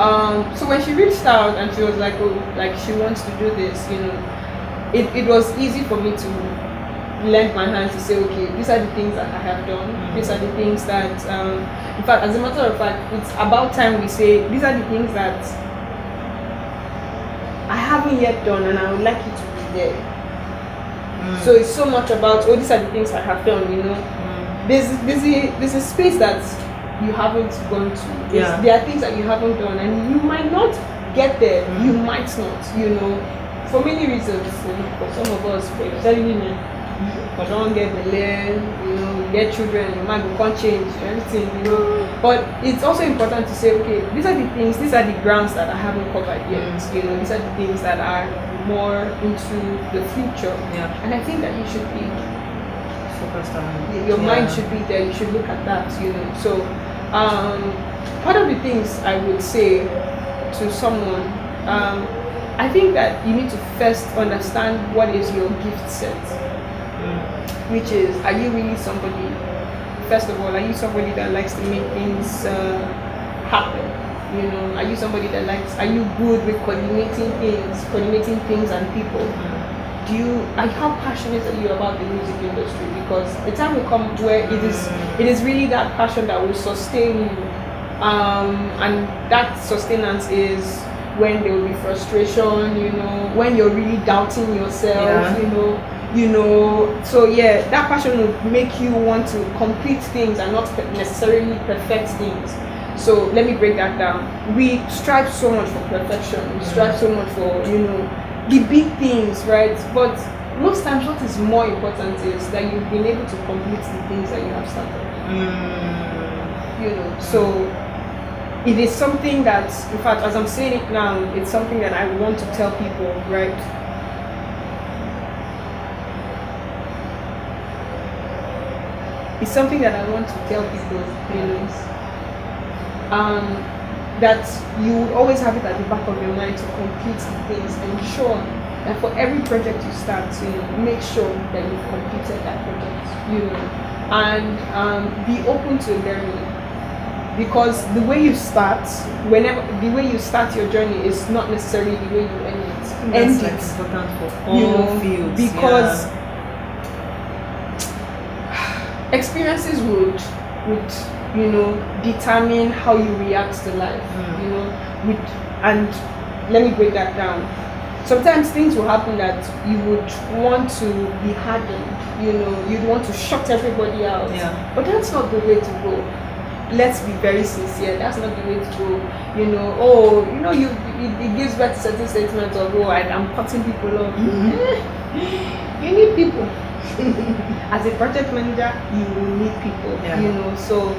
B: when she reached out and she was like, she wants to do this, it was easy for me to lend my hand to say, okay, these are the things that I have done. These are the things that, in fact, as a matter of fact, it's about time we say, these are the things that I haven't yet done and I would like you to be there. So it's so much about, these are the things I have done, There's a space that you haven't gone to.
A: Yeah.
B: There are things that you haven't done, and you might not get there. You might not, for many reasons. For some of us, for telling me, but don't get the get children, your mind will can't change everything, But it's also important to say, okay, these are the things, these are the grounds that I haven't covered yet. These are the things that are more into the future.
A: Yeah.
B: And I think that you should be
A: focused on
B: your mind should be there. You should look at that, So, part of the things I would say to someone, I think that you need to first understand what is your gift set. Which is, are you really somebody, first of all, are you somebody that likes to make things happen? Are you somebody that are you good with coordinating things and people? How passionate are you about the music industry? Because the time will come where it is really that passion that will sustain you. And that sustenance is when there will be frustration, when you're really doubting yourself, so that passion will make you want to complete things and not necessarily perfect things. So let me break that down. We strive so much for perfection. We strive so much for, the big things, right? But most times what is more important is that you've been able to complete the things that you have started. So it is something that, in fact, as I'm saying it now, it's something that I want to tell people, right? It's something that I want to tell people, that you would always have it at the back of your mind to complete the things. Ensure that for every project you start, make sure that you've completed that project, and be open to learning. Because the way you start, the way you start your journey is not necessarily the way you end it.
A: That's important for all fields.
B: Because experiences would determine how you react to life. And let me break that down. Sometimes things will happen that you would want to be hardened. You'd want to shut everybody out.
A: Yeah.
B: But that's not the way to go. Let's be very sincere. That's not the way to go. It gives birth to certain statements of, I'm cutting people off. You need people. As a project manager, you will need people. So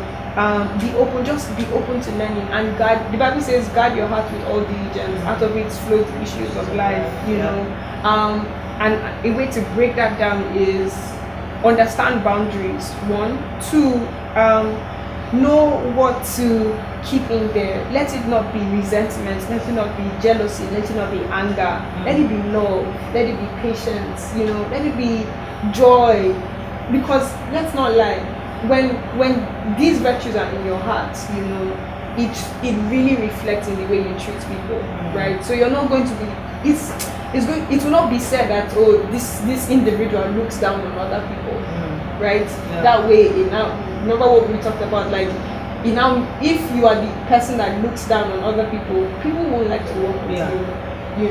B: be open, just be open to learning, and guard. The Bible says, guard your heart with all diligence. Out of it flow the issues of life. And a way to break that down is understand boundaries. 1, 2, know what to keep in there. Let it not be resentment, let it not be jealousy, let it not be anger, let it be love, let it be patience, let it be joy. Because let's not lie, when these virtues are in your heart, it really reflects in the way you treat people, right? So you're not going to be, it will not be said that, this individual looks down on other people, right? That way, remember what we talked about, if you are the person that looks down on other people won't like to work with you.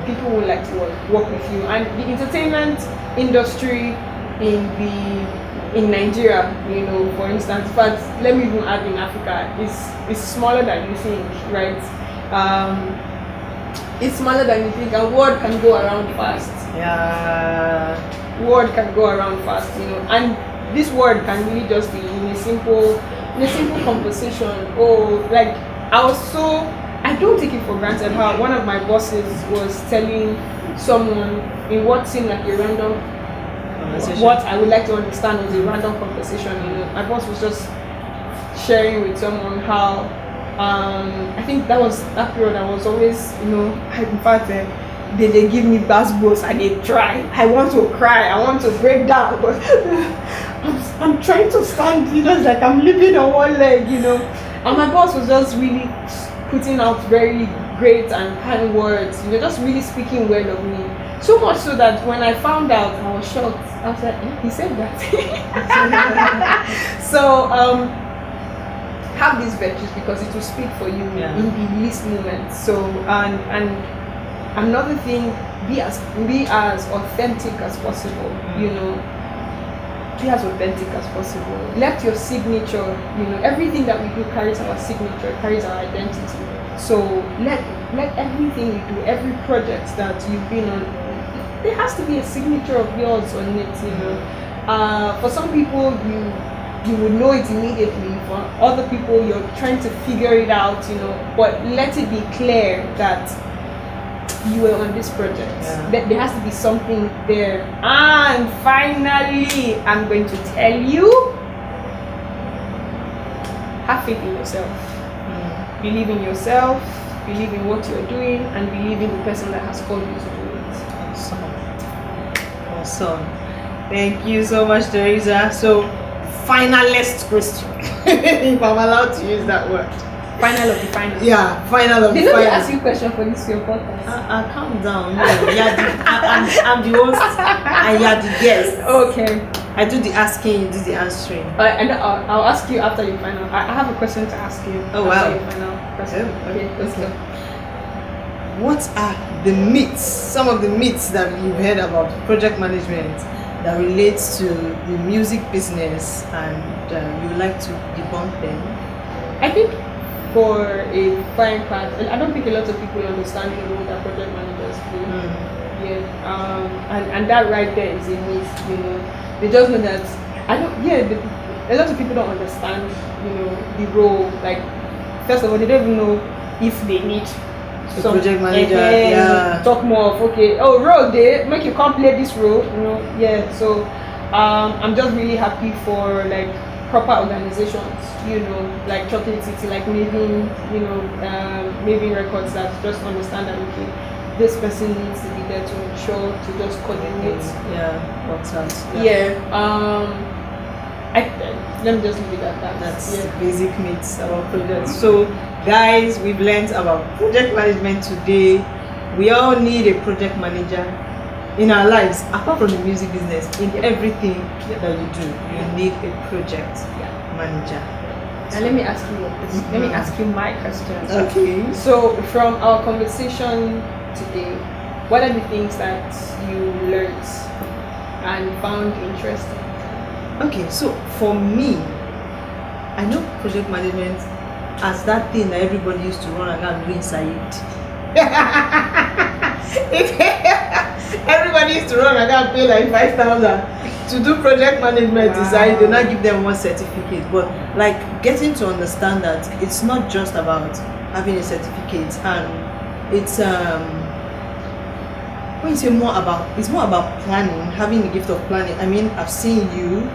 B: People won't like to work with you. And the entertainment industry in Nigeria, for instance, in fact, let me even add in Africa, is smaller than you think, right? It's smaller than you think, and word can go around fast. Word can go around fast, and this word can really just be in a simple conversation. I don't take it for granted how one of my bosses was telling someone in what seemed like a random conversation. What I would like to understand was a random conversation. My boss was just sharing with someone how I think that was that period I was always, in fact, they give me basketballs and they try. I want to cry, I want to break down, but I'm trying to stand, it's like I'm living on one leg, And my boss was just really putting out very great and kind words, just really speaking well of me. So much so that when I found out, I was shocked. I was like, he said that. So have these virtues because it will speak for you in the least moments. So and another thing, be as authentic as possible. be as authentic as possible. Let your signature, everything that we do carries our signature, carries our identity. So let everything you do, every project that you've been on, there has to be a signature of yours on it. For some people, you would know it immediately. For other people, you're trying to figure it out. But let it be clear that you were on this project. That there has to be something there. And finally, I'm going to tell you, have faith in yourself. Believe in yourself, believe in what you're doing, and believe in the person that has called you to do it.
A: Awesome. Thank you so much, Theresa. So, finalist question, if I'm allowed to use that word.
B: Final of the final.
A: Yeah, final of the
B: final. They don't
A: ask
B: you a question for this your podcast.
A: Calm down. No, I'm the host and you're the guest.
B: Okay.
A: I do the asking, you do the answering.
B: And I'll ask you after you final. I have a question to ask you.
A: Oh wow.
B: After your final question. Okay, let's go.
A: What are the myths, some of the myths that you've heard about project management that relates to the music business, and you would like to debunk them?
B: I think for a fine part, I don't think a lot of people understand the role that project managers play. And that right there is a myth. They just know that a lot of people don't understand the role. Like, first of all, they don't even know if they need
A: some project manager.
B: Talk more of role day, make you come play this role. So I'm just really happy for like proper organizations, like Chocolate City, like Maven, Maven Records, that just understand that this person needs to be there to ensure, to just coordinate.
A: What's that?
B: Let me just leave it at that.
A: That's the basic myths about projects. So, guys, we've learned about project management today. We all need a project manager in our lives, apart from the music business. In everything that you do, you need a project manager.
B: And let me ask you let me ask you my question.
A: Okay.
B: So from our conversation today, what are the things that you learned and found interesting?
A: Okay, so for me, I know project management as that thing that everybody used to run around doing inside. Everybody used to run around and pay like 5,000 to do project management inside. They not give them one certificate, but like getting to understand that it's not just about having a certificate, and it's when you say it's more about planning, having the gift of planning. I mean, I've seen you.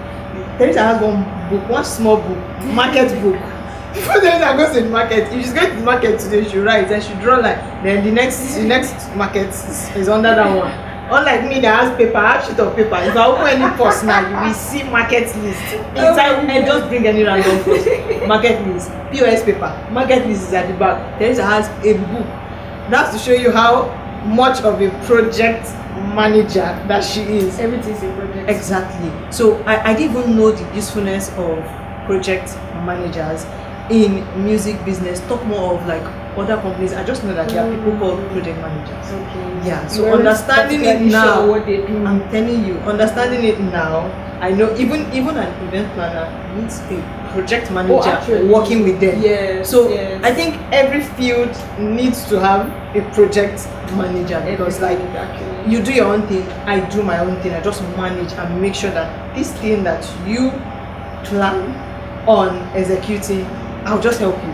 A: Theresa has one small book, market book. Before Theresa goes to the market, if she's going to the market today, she writes and she draw like, then the next market is under that one. Unlike me that has paper, I have sheet of paper. If I open any post now, you will see market list. Inside, and just bring any random post. Market list, POS paper, market list is at the back. Theresa has a book. That's to show you how much of a project manager that she is.
B: Everything's a project.
A: Exactly. So I didn't even know the usefulness of project managers in music business. Talk more of like other companies. I just know that there are people called project managers.
B: Okay.
A: Yeah. So understanding it now,
B: sure what they do.
A: I'm telling you, understanding it now, I know even an event planner needs a project manager working with them.
B: Yes.
A: So I think every field needs to have a project manager, because like you do your own thing, I do my own thing. I just manage and make sure that this thing that you plan on executing, I'll just help you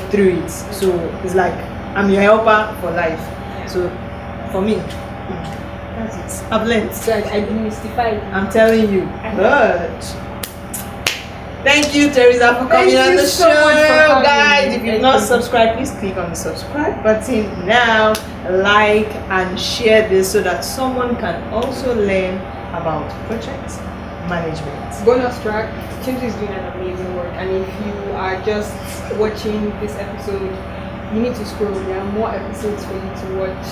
A: through it. So it's like I'm your helper for life. So for me, that's it. I've learned.
B: So I demystified.
A: I'm telling you. Good. Thank you, Theresa, for coming on the show. Guys, if you've not subscribed, please click on the subscribe button now. Like and share this so that someone can also learn about project management.
B: Bonus track, Chintu is doing an amazing work, and if you are just watching this episode, you need to scroll. There are more episodes for you to watch.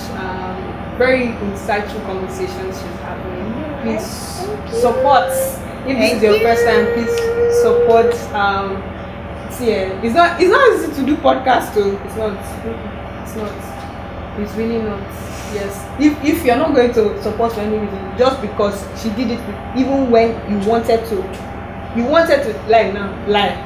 B: Very insightful conversations she's having. Please support. If this is your first time, please support. It's not easy to do podcast too. It's not. It's really not. Yes. If you're not going to support for any reason, just because she did it, even when you wanted to lie now, lie.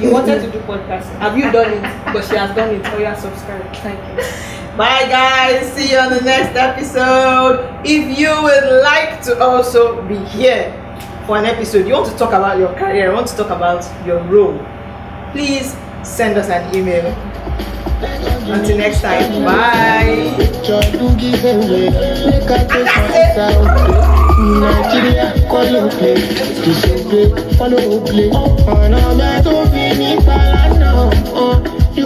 B: You wanted to do podcast. Have you done it? But she has done it. Oh, you are subscribed. Thank you.
A: Bye guys, see you on the next episode. If you would like to also be here for an episode, you want to talk about your career, you want to talk about your role, please send us an email. Until next time, bye.
D: Nigeria, follow play, disobey, follow play. On a battle, finish, you